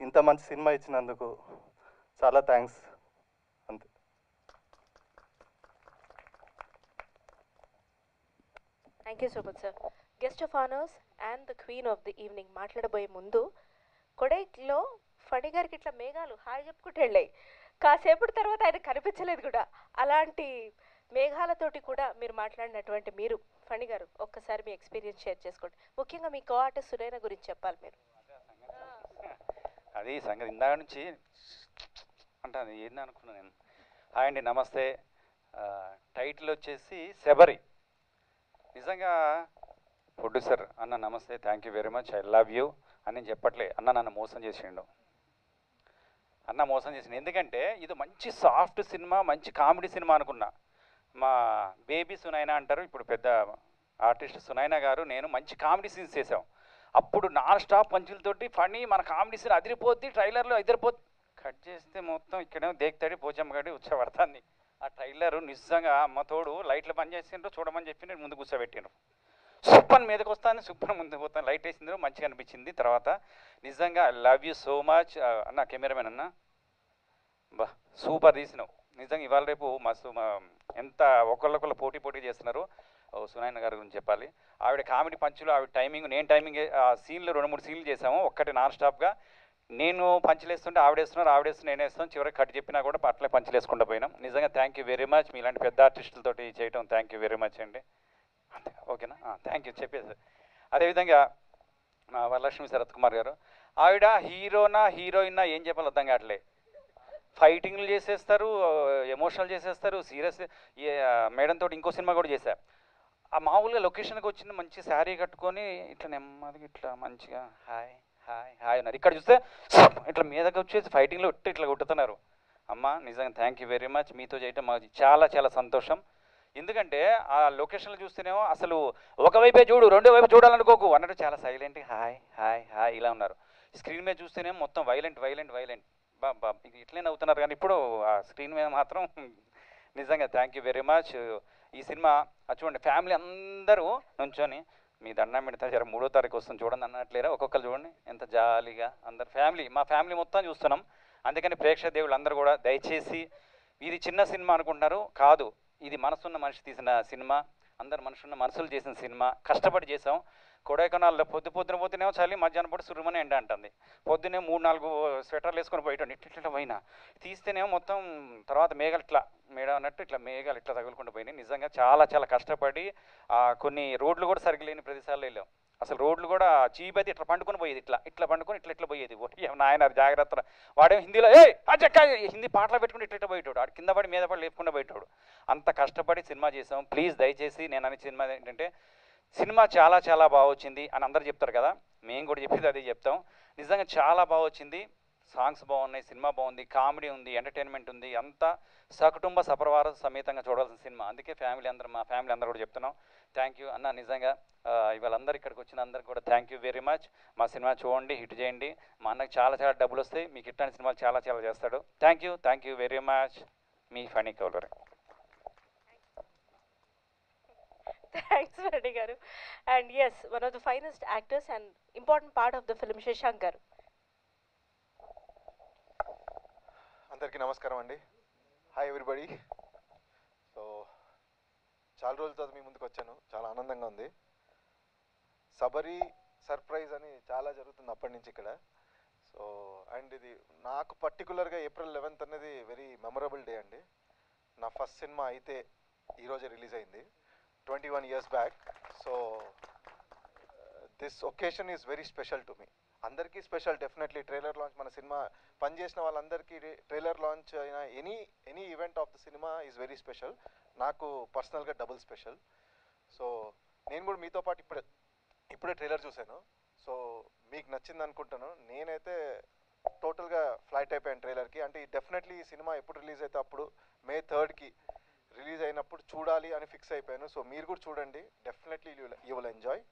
ఇంత మంచి సినిమా ఇచ్చినందుకు చాలా థ్యాంక్స్. అంతే. Thank you so much sir. Guest of honours and the queen of the evening మాట్లాడబోయే ముందు కొడైలో ఫణి గారికి ఇట్లా మేఘాలు హాయ్ చెప్పుకుంటూ వెళ్ళాయి. కాసేపటి తర్వాత ఆయన కనిపించలేదు కూడా. అలాంటి మేఘాలతోటి కూడా మీరు మాట్లాడినటువంటి మీరు ఫణి గారు ఒక్కసారి మీ ఎక్స్పీరియన్స్ షేర్ చేసుకోండి. ముఖ్యంగా మీ కో ఆర్టిస్ట్ సునైన గురించి చెప్పాలి మీరు. అది సంగతి ఇందాక నుంచి అంటాను ఏంది అనుకున్నాను నేను. హాయ్ అండి, నమస్తే. టైటిల్ వచ్చేసి శబరి. నిజంగా ప్రొడ్యూసర్ అన్న నమస్తే, thank you very much, I love you అని నేను చెప్పట్లే. అన్న నన్ను మోసం చేసిండు, అన్న మోసం చేసిండు. ఎందుకంటే ఇది మంచి సాఫ్ట్ సినిమా, మంచి కామెడీ సినిమా అనుకున్నా. మా బేబీ సునైనా అంటారు, ఇప్పుడు పెద్ద ఆర్టిస్ట్ సునైనా గారు, నేను మంచి కామెడీ సీన్స్ చేసాం. అప్పుడు నాన్ స్టాప్ పంచులతోటి ఫనీ మన కామెడీ సీన్ అదిరిపోద్ది, ట్రైలర్లో ఎదిరిపోద్ది. కట్ చేస్తే మొత్తం ఇక్కడేమో దేక్తాడి పోచమ్మ గడి ఉచ్చబడుతుంది. ఆ ట్రైలర్ నిజంగా అమ్మ తోడు లైట్లు బంద్ చేసిండ్రు, చూడమని చెప్పి నేను ముందు కూర్చోబెట్టిండ్రు. సూపర్ మీదకి వస్తాను, సూపర్ ముందుకు పోతాను, లైట్ వేసిండ్రు, మంచిగా అనిపించింది. తర్వాత నిజంగా I love you so much అన్న, కెమెరామెన్ అన్న, బా సూపర్ తీసినావు. నిజంగా ఇవాళ రేపు మస్తు ఎంత ఒకళ్ళొకళ్ళు పోటీ చేస్తున్నారు. సునైన గారి గురించి చెప్పాలి. ఆవిడ కామెడీ పంచులు, ఆవిడ టైమింగ్, నేను టైమింగ్ ఆ సీన్లు 2-3 సీన్లు చేసాము ఒక్కటి నాన్ స్టాప్గా. నేను పంచులు వేస్తుంటే ఆవిడేస్తున్నారు, ఆవిడేస్తున్నారు, నేను వేస్తాను. చివరికి కట్ చెప్పినా కూడా అట్లే పంచులు వేసుకుంటూ పోయినాం. నిజంగా థ్యాంక్ యూ వెరీ మచ్. మీలాంటి పెద్ద ఆర్టిస్టులతోటి చేయటం థ్యాంక్ యూ వెరీ మచ్ అండి. అంతే, ఓకేనా? థ్యాంక్ యూ చెప్పేసి. అదేవిధంగా మా వరలక్ష్మి శరత్ కుమార్ గారు, ఆవిడ హీరోనా హీరోయినా ఏం చెప్పాలి అర్థం కావట్లే. ఫైటింగ్లు చేసేస్తారు, ఎమోషనల్ చేసేస్తారు, సీరియస్. మేడం తోటి ఇంకో సినిమా కూడా చేశా. ఆ మామూలుగా లొకేషన్కి వచ్చిన మంచి శారీ కట్టుకొని ఇట్లా నెమ్మదిగా ఇట్లా మంచిగా హాయ్ హాయ్ హాయ్ అన్నారు. ఇక్కడ చూస్తే ఇట్లా మీదకి వచ్చేసి ఫైటింగ్లో ఇట్లా కొట్టుతున్నారు. అమ్మ నిజంగా థ్యాంక్ యూ వెరీ మచ్. మీతో చేయటం మాకు చాలా చాలా సంతోషం. ఎందుకంటే ఆ లొకేషన్లో చూస్తేనేమో అసలు ఒకవైపే చూడు, రెండో వైపు చూడాలనుకోకు అన్నట్టు చాలా సైలెంట్గా హాయ్ హాయ్ హాయ్ ఇలా ఉన్నారు. స్క్రీన్ మీద చూస్తేనేమో మొత్తం వైలెంట్ వైలెంట్ వైలెంట్. బాబా ఇది ఇట్లే నవ్వుతున్నారు, కానీ ఇప్పుడు ఆ స్క్రీన్ మీద మాత్రం నిజంగా థ్యాంక్ యూ వెరీ మచ్. ఈ సినిమా చూడండి, ఫ్యామిలీ అందరూ నుంచొని మీ దండం పెడతా జర 3వ తారీఖు వస్తుంది చూడండి అన్నట్లేరా. ఒక్కొక్కరు చూడండి ఎంత జాలీగా అందరు ఫ్యామిలీ, మా ఫ్యామిలీ మొత్తం చూస్తున్నాం. అందుకని ప్రేక్షక దేవుళ్ళు అందరూ కూడా దయచేసి, ఇది చిన్న సినిమా అనుకుంటున్నారు, కాదు, ఇది మనసున్న మనిషి తీసిన సినిమా, అందరు మనుషున్న మనసులు చేసిన సినిమా. కష్టపడి చేసాం. కొడైకెనాల్లో పొద్దున పోతేనేమో చలి, మధ్యాహ్నం పూట సురుమని ఎండ అంటుంది. పొద్దునే 3-4 స్వెటర్లు వేసుకొని పోయేటండి. ఇట్లా పోయినా తీస్తేనేమో మొత్తం తర్వాత మేఘాలు ఇట్లా మేడ అన్నట్టు ఇట్లా మేఘాలు ఇట్లా తగులుకుంటూ పోయినాయి. నిజంగా చాలా చాలా కష్టపడి కొన్ని రోడ్లు కూడా సరిగ్గా లేని ప్రదేశాల్లో వెళ్ళాం. అసలు రోడ్లు కూడా చీప్ అయితే ఇట్లా పండుకొని పోయేది, ఇట్లా పండుకొని ఇట్లా పోయేది. నాయన జాగ్రత్త. వాడేమో హిందీలో హిందీ పాటలు పెట్టుకుని ఇట్లా పోయేటోడు, ఆడు కింద పడి మీద పడి లేపుకుండా పోయేటోడు. అంత కష్టపడి సినిమా చేసాం. ప్లీజ్ దయచేసి నేను అనే సినిమా ఏంటంటే, సినిమా చాలా చాలా బాగా వచ్చింది అని అందరు చెప్తారు కదా, మేము కూడా చెప్పేది అదే చెప్తాం. నిజంగా చాలా బాగా వచ్చింది. సాంగ్స్ బాగున్నాయి, సినిమా బాగుంది, కామెడీ ఉంది, ఎంటర్టైన్మెంట్ ఉంది. అంతా సకుటుంబ సపరివార సమేతంగా చూడాల్సిన సినిమా. అందుకే ఫ్యామిలీ అందరూ, మా ఫ్యామిలీ అందరూ కూడా చెప్తున్నాం థ్యాంక్ యూ అన్న. నిజంగా ఇవాళ అందరు ఇక్కడికి వచ్చిన అందరికి కూడా థ్యాంక్ యూ వెరీ మచ్. మా సినిమా చూడండి, హిట్ చేయండి. మా అన్నకి చాలా చాలా డబ్బులు వస్తాయి, మీకు ఇట్లాంటి సినిమాలు చాలా చాలా చేస్తాడు. Thank you very much. మీ Phani Koular. Thanks Reddy garu. And yes, one of the finest actors and important part of the film Shashank garu. అందరికీ నమస్కారం అండి. Hi everybody. సో చాలా రోజుల తర్వాత మీ ముందుకు వచ్చాను, చాలా ఆనందంగా ఉంది. సబరి సర్ప్రైజ్ అని చాలా జరుగుతుంది అప్పటి నుంచి ఇక్కడ. సో అండ్ ఇది నాకు పర్టికులర్గా April 11th అనేది వెరీ మెమరబుల్ డే అండి. నా ఫస్ట్ సినిమా అయితే ఈరోజే రిలీజ్ అయింది, 21 years back. So this occasion is very special to me. అందరికీ స్పెషల్ డెఫినెట్లీ. ట్రైలర్ లాంచ్, మన సినిమా పనిచేసిన వాళ్ళందరికీ ట్రైలర్ లాంచ్ అయిన any event of the cinema is very special. నాకు పర్సనల్గా డబుల్ స్పెషల్. సో నేను కూడా మీతో పాటు ఇప్పుడే ట్రైలర్ చూశాను. సో మీకు నచ్చింది అనుకుంటాను. నేనైతే టోటల్గా ఫ్లైట్ అయిపోయాను ట్రైలర్కి. అంటే డెఫినెట్లీ ఈ సినిమా ఎప్పుడు రిలీజ్ అయితే అప్పుడు May 3rd రిలీజ్ అయినప్పుడు చూడాలి అని ఫిక్స్ అయిపోయాను. సో మీరు కూడా చూడండి, definitely you will enjoy.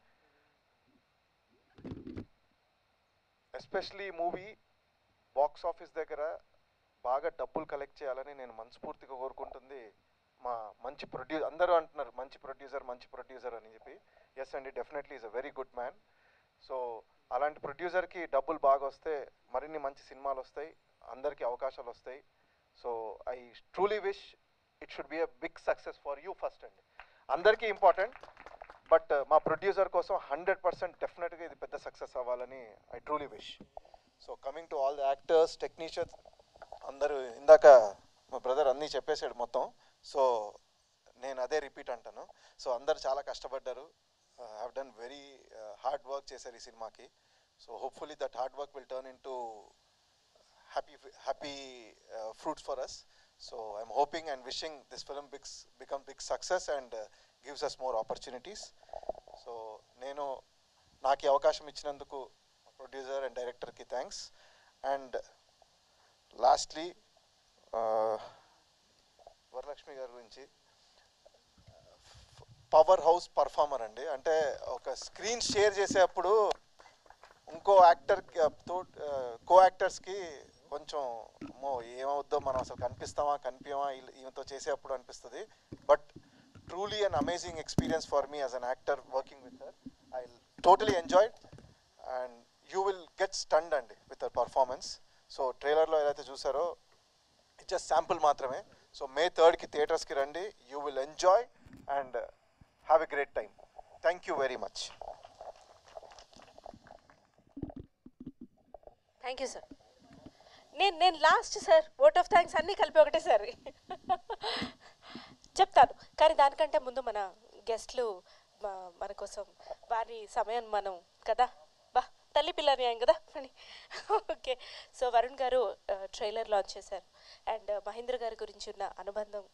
Especially movie box office దగ్గర బాగా డబ్బులు కలెక్ట్ చేయాలని నేను మనస్ఫూర్తిగా కోరుకుంటుంది. మా మంచి ప్రొడ్యూసర్, అందరూ అంటున్నారు మంచి ప్రొడ్యూసర్ అని చెప్పి. ఎస్ అండి, definitely is a very good man. So అలాంటి ప్రొడ్యూసర్కి డబ్బులు బాగా వస్తే మరిన్ని మంచి సినిమాలు వస్తాయి, అందరికీ అవకాశాలు వస్తాయి. So I truly wish it should be a big success for you first అండి. అందరికీ ఇంపార్టెంట్, బట్ మా ప్రొడ్యూసర్ కోసం 100% డెఫినెట్గా ఇది పెద్ద సక్సెస్ అవ్వాలని I truly wish. So coming to all the actors, technicians, అందరూ ఇందాక మా బ్రదర్ అన్నీ చెప్పేశాడు మొత్తం. సో నేను అదే రిపీట్ అంటాను. సో అందరు చాలా కష్టపడ్డారు, have done very hard work చేశారు ఈ సినిమాకి. So hopefully that hard work will turn in to happy fruits for us. So I'm hoping and wishing this film become big success and gives us more opportunities. So నాకు ఈ అవకాశం ఇచ్చినందుకు ప్రొడ్యూసర్ అండ్ డైరెక్టర్కి థ్యాంక్స్. అండ్ లాస్ట్లీ వరలక్ష్మి గారి గురించి, పవర్ హౌస్ పర్ఫార్మర్ అండి. అంటే ఒక స్క్రీన్ షేర్ చేసేటప్పుడు ఇంకో యాక్టర్తో కో యాక్టర్స్కి కొంచెం ఏమవుద్దో, మనం అసలు కనిపించమా ఈమెతో చేసేటప్పుడు అనిపిస్తుంది. But truly an amazing experience for me as an actor working with her. I totally enjoyed and you will get stunned అండి విత్ హర్ పర్ఫార్మెన్స్. సో ట్రైలర్లో ఏదైతే చూసారో ఇట్ జస్ట్ శాంపుల్ మాత్రమే. సో May 3rd థియేటర్స్కి రండి, you will enjoy and have a great time. Thank you very much. Thank you sir. నేను last sir vote of thanks అన్నీ కలిపి ఒకటేసారి చెప్తాను, కానీ దానికంటే ముందు మన గెస్ట్లు మన కోసం వారి సమయం మనం కదా తల్లి పిల్ల న్యాయం కదా అని. ఓకే, సో వరుణ్ గారు ట్రైలర్ లాంచ్ చేశారు అండ్ మహేంద్ర గారి గురించి ఉన్న అనుబంధం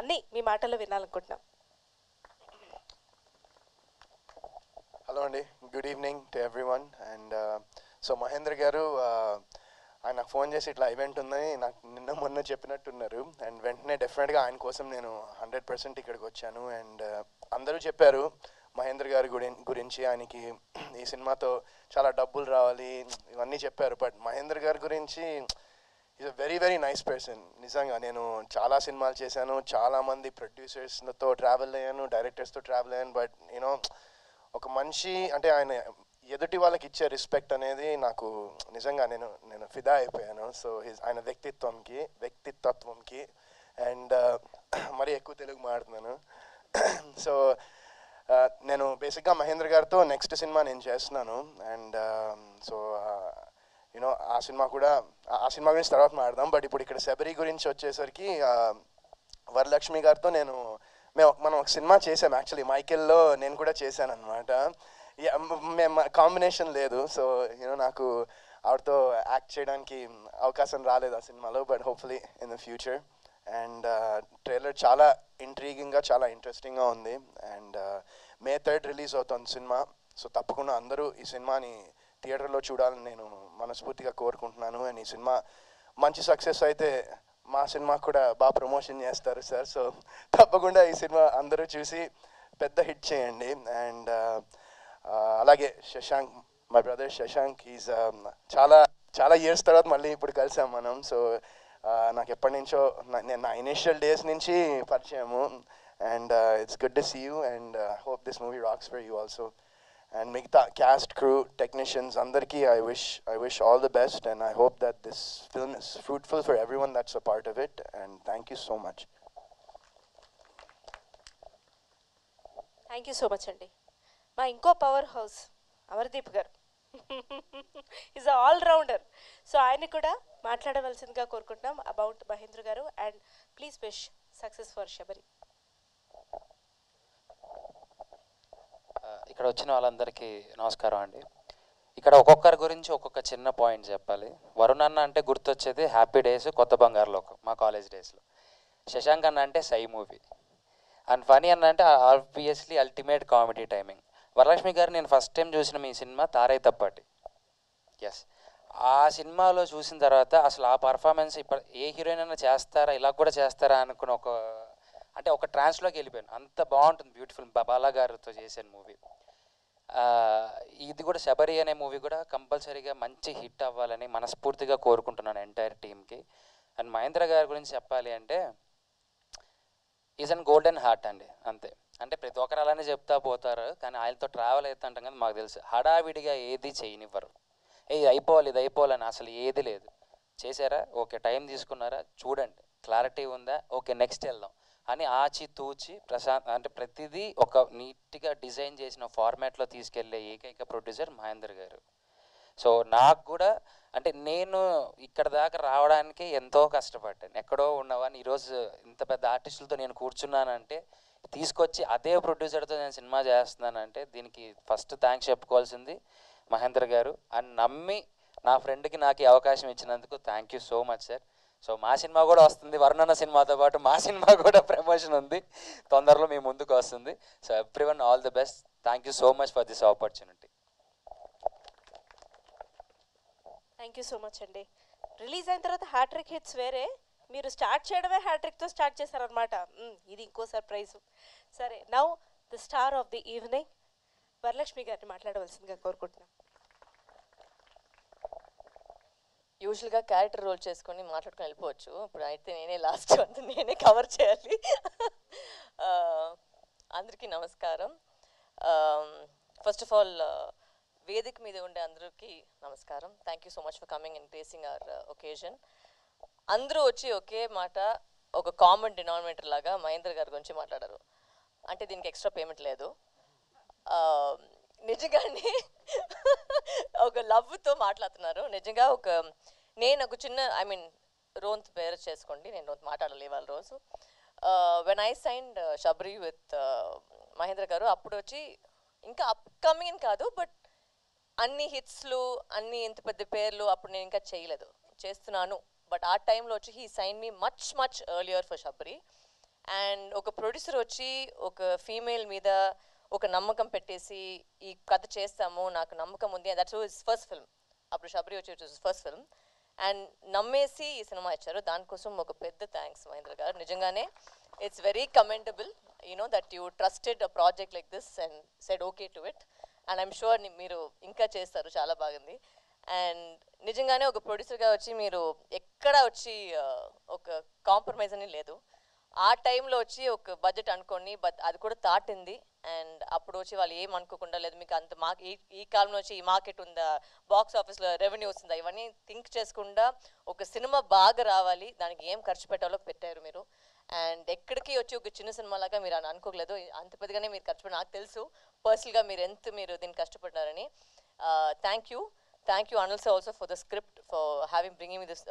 అన్నీ మీ మాటల్లో వినాలనుకుంటున్నాం. హలో అండి, good evening to everyone. And so Mahendra గారు ఆయన నాకు ఫోన్ చేసి ఇట్లా ఈవెంట్ ఉందని నాకు నిన్న మొన్న చెప్పినట్టున్నారు. అండ్ వెంటనే డెఫినెట్గా ఆయన కోసం నేను 100% ఇక్కడికి వచ్చాను. అండ్ అందరూ చెప్పారు మహేంద్ర గారి గురించి, ఆయనకి ఈ సినిమాతో చాలా డబ్బులు రావాలి ఇవన్నీ చెప్పారు. బట్ మహేంద్ర గారి గురించి is a very very nice person. నిజంగా నేను చాలా సినిమాలు చేశాను, చాలామంది ప్రొడ్యూసర్స్తో ట్రావెల్ అయ్యాను, డైరెక్టర్స్తో ట్రావెల్ అయ్యాను. బట్ యూనో ఒక మనిషి అంటే ఆయన ఎదుటి వాళ్ళకి ఇచ్చే రెస్పెక్ట్ అనేది నాకు నిజంగా నేను ఫిదా అయిపోయాను. సో ఆయన వ్యక్తిత్వంకి అండ్ మరీ ఎక్కువ తెలుగు మాట్లాడుతున్నాను. సో నేను బేసిక్గా మహేంద్ర గారితో నెక్స్ట్ సినిమా నేను చేస్తున్నాను. అండ్ సో యూనో ఆ సినిమా గురించి తర్వాత మాట్లాడదాం. బట్ ఇప్పుడు ఇక్కడ శబరి గురించి వచ్చేసరికి వరలక్ష్మి గారితో మనం ఒక సినిమా చేసాం. యాక్చువల్లీ మైకెల్లో నేను కూడా చేశాను అనమాట. మేము కాంబినేషన్ లేదు. సో యూనో నాకు ఆవిడతో యాక్ట్ చేయడానికి అవకాశం రాలేదు ఆ సినిమాలో. But hopefully in the future. And trailer చాలా ఇంట్రీగింగ్గా చాలా ఇంట్రెస్టింగ్గా ఉంది. అండ్ May 3rd రిలీజ్ అవుతుంది సినిమా. సో తప్పకుండా అందరూ ఈ సినిమాని థియేటర్లో చూడాలని నేను మనస్ఫూర్తిగా కోరుకుంటున్నాను. అండ్ ఈ సినిమా మంచి సక్సెస్ అయితే మా సినిమా కూడా బాగా ప్రమోషన్ చేస్తారు సార్. సో తప్పకుండా ఈ సినిమా అందరూ చూసి పెద్ద హిట్ చేయండి. అండ్ అలాగే Shashank, my brother Shashank, is చాలా ఇయర్స్ తర్వాత మళ్ళీ ఇప్పుడు కలిసాం మనం. సో నాకు ఎప్పటి నుంచో నా ఇనిషియల్ డేస్ నుంచి పరిచయము. And it's good to see you and hope this movie rocks for you also. And మిగతా క్యాస్ట్, క్రూ, టెక్నీషియన్స్ అందరికీ I wish all the best, and I hope that this film is fruitful for everyone that's a part of it. And thank you so much. Thank you so much అండి. మా ఇంకో పవర్ హౌస్ అమర్దీప్ గారు ఈజ్ ఆల్ రౌండర్. సో ఆయన కూడా మాట్లాడవలసిందిగా కోరుకుంటున్నాం అబౌట్ మహేంద్ర గారు. And please wish success for Sabari. ఇక్కడ వచ్చిన వాళ్ళందరికీ నమస్కారం అండి. ఇక్కడ ఒక్కొక్కరి గురించి ఒక్కొక్క చిన్న పాయింట్ చెప్పాలి. వరుణ్ అన్న అంటే గుర్తొచ్చేది హ్యాపీ డేస్, కొత్త బంగారు లోకం మా కాలేజ్ డేస్లో. శశాంక్ అన్న అంటే సై మూవీ. అండ్ ఫనీ అన్న అంటే obviously ultimate comedy timing. Varalakshmi గారు నేను ఫస్ట్ టైం చూసిన మీ సినిమా తారై తప్పటి. ఎస్, ఆ సినిమాలో చూసిన తర్వాత అసలు ఆ పర్ఫార్మెన్స్ ఇప్పుడు ఏ హీరోయిన్ అయినా చేస్తారా, ఇలా కూడా చేస్తారా అనుకున్న ఒక ట్రాన్స్లోకి వెళ్ళిపోయాను. అంత బాగుంటుంది, బ్యూటిఫుల్. బాలా గారితో చేసిన మూవీ. ఇది కూడా శబరి అనే మూవీ కూడా కంపల్సరీగా మంచి హిట్ అవ్వాలని మనస్ఫూర్తిగా కోరుకుంటున్నాను ఎంటైర్ టీమ్కి. అండ్ మహేంద్ర గారి గురించి చెప్పాలి అంటే ఈజ్ అన్ గోల్డెన్ హార్ట్ అండి, అంతే. అంటే ప్రతి ఒక్కరు అలానే చెప్తా పోతారు, కానీ ఆయనతో ట్రావెల్ అవుతుంటాం కదా, మాకు తెలుసు హడావిడిగా ఏది చేయనివ్వరు. ఇది అయిపోవాలని అసలు ఏది లేదు. చేశారా, ఓకే, టైం తీసుకున్నారా, చూడండి, క్లారిటీ ఉందా, ఓకే నెక్స్ట్ వెళ్దాం అని ఆచి తూచి అంటే ప్రతిదీ ఒక నీట్గా డిజైన్ చేసిన ఫార్మాట్లో తీసుకెళ్లే ఏకైక ప్రొడ్యూసర్ మహేంద్ర గారు. సో నాకు కూడా అంటే నేను ఇక్కడ దాకా రావడానికి ఎంతో కష్టపడ్డాను. ఎక్కడో ఉన్నవాని ఈరోజు ఇంత పెద్ద ఆర్టిస్టులతో నేను కూర్చున్నానంటే, తీసుకొచ్చి అదే ప్రొడ్యూసర్తో నేను సినిమా చేస్తున్నానంటే దీనికి ఫస్ట్ థ్యాంక్స్ చెప్పుకోవాల్సింది మహేంద్ర గారు. అండ్ నమ్మి నా ఫ్రెండ్కి నాకు ఈ అవకాశం ఇచ్చినందుకు thank you so much sir. So మా సినిమా కూడా వస్తుంది, వరుణన్న సినిమాతో పాటు మా సినిమా కూడా ప్రమోషన్ ఉంది, తొందరలో మీ ముందుకు వస్తుంది. So everyone all the best. Thank you so much for this opportunity. Thank you so much అండి. రిలీజ్ అయిన తర్వాత హ్యాట్రిక్ హిట్స్ వేరే, మీరు స్టార్ట్ చేయడమే హ్యాట్రిక్తో స్టార్ట్ చేశారనమాట. ఇది ఇంకో సర్ప్రైజ్. సరే, now the star of the evening Varalakshmi గారిని మాట్లాడవలసిందిగా కోరుకుంటున్నాం. యూజువల్గా క్యారెక్టర్ రోల్ చేసుకొని మాట్లాడుకొని వెళ్ళిపోవచ్చు. ఇప్పుడు అయితే నేనే లాస్ట్ అంతా నేనే కవర్ చేయాలి. అందరికీ నమస్కారం. ఫస్ట్ ఆఫ్ ఆల్ వేదిక మీద ఉండే అందరికీ నమస్కారం. Thank you so much for coming and gracing our occasion. అందరూ వచ్చి ఒకే మాట, ఒక కామన్ డినామినేటర్ లాగా మహేంద్ర గారి గురించి మాట్లాడారు. అంటే దీనికి ఎక్స్ట్రా పేమెంట్ లేదు. నిజంగానే ఒక లవ్తో మాట్లాడుతున్నారు. నిజంగా నేను ఒక చిన్న రోంత్ పేరు చేసుకోండి, నేను రోంత్ మాట్లాడాలి ఇవాళ రోజు. When I signed Sabari with Mahendra గారు, అప్పుడు వచ్చి ఇంకా అప్కమింగ్ కాదు, బట్ అన్ని హిట్స్లు అన్ని ఇంత పెద్ద పేర్లు అప్పుడు నేను ఇంకా చేయలేదు, చేస్తున్నాను. బట్ ఆ టైంలో వచ్చి he sign me much much earlier for Sabari. And ఒక ప్రొడ్యూసర్ వచ్చి ఒక ఫీమేల్ మీద ఒక నమ్మకం పెట్టేసి ఈ కథ చేస్తాము, నాకు నమ్మకం ఉంది, దట్స్ హిస్ ఫస్ట్ ఫిల్మ్. అప్పుడు శబరి వచ్చి ఫస్ట్ ఫిల్మ్ అండ్ నమ్మేసి ఈ సినిమా ఇచ్చారు. దానికోసం ఒక పెద్ద థ్యాంక్స్ మహేంద్ర గారు. నిజంగానే it's very commendable that you trusted a project like this and said okay to it. And I'm sure మీరు ఇంకా చేస్తారు, చాలా బాగుంది. అండ్ నిజంగానే ఒక ప్రొడ్యూసర్గా వచ్చి మీరు ఎక్కడ వచ్చి ఒక కాంప్రమైజ్ అని లేదు. ఆ టైంలో వచ్చి ఒక బడ్జెట్ అనుకోండి, బట్ అది కూడా దాటింది. అండ్ అప్పుడు వచ్చి వాళ్ళు ఏం అనుకోకుండా లేదు మీకు అంత ఈ కాలంలో వచ్చి ఈ మార్కెట్ ఉందా, బాక్స్ ఆఫీస్లో రెవెన్యూ వస్తుందా, ఇవన్నీ థింక్ చేసుకుండా ఒక సినిమా బాగా రావాలి, దానికి ఏం ఖర్చు పెట్టాలో పెట్టారు మీరు. అండ్ ఎక్కడికి వచ్చి ఒక చిన్న సినిమా లాగా మీరు అని అనుకోలేదు, అంత పెద్దగానే మీరు ఖర్చు పెట్టారు. నాకు తెలుసు పర్సనల్గా మీరు దీన్ని కష్టపడ్డారని. Thank you Anil sir also for the script, for bringing me this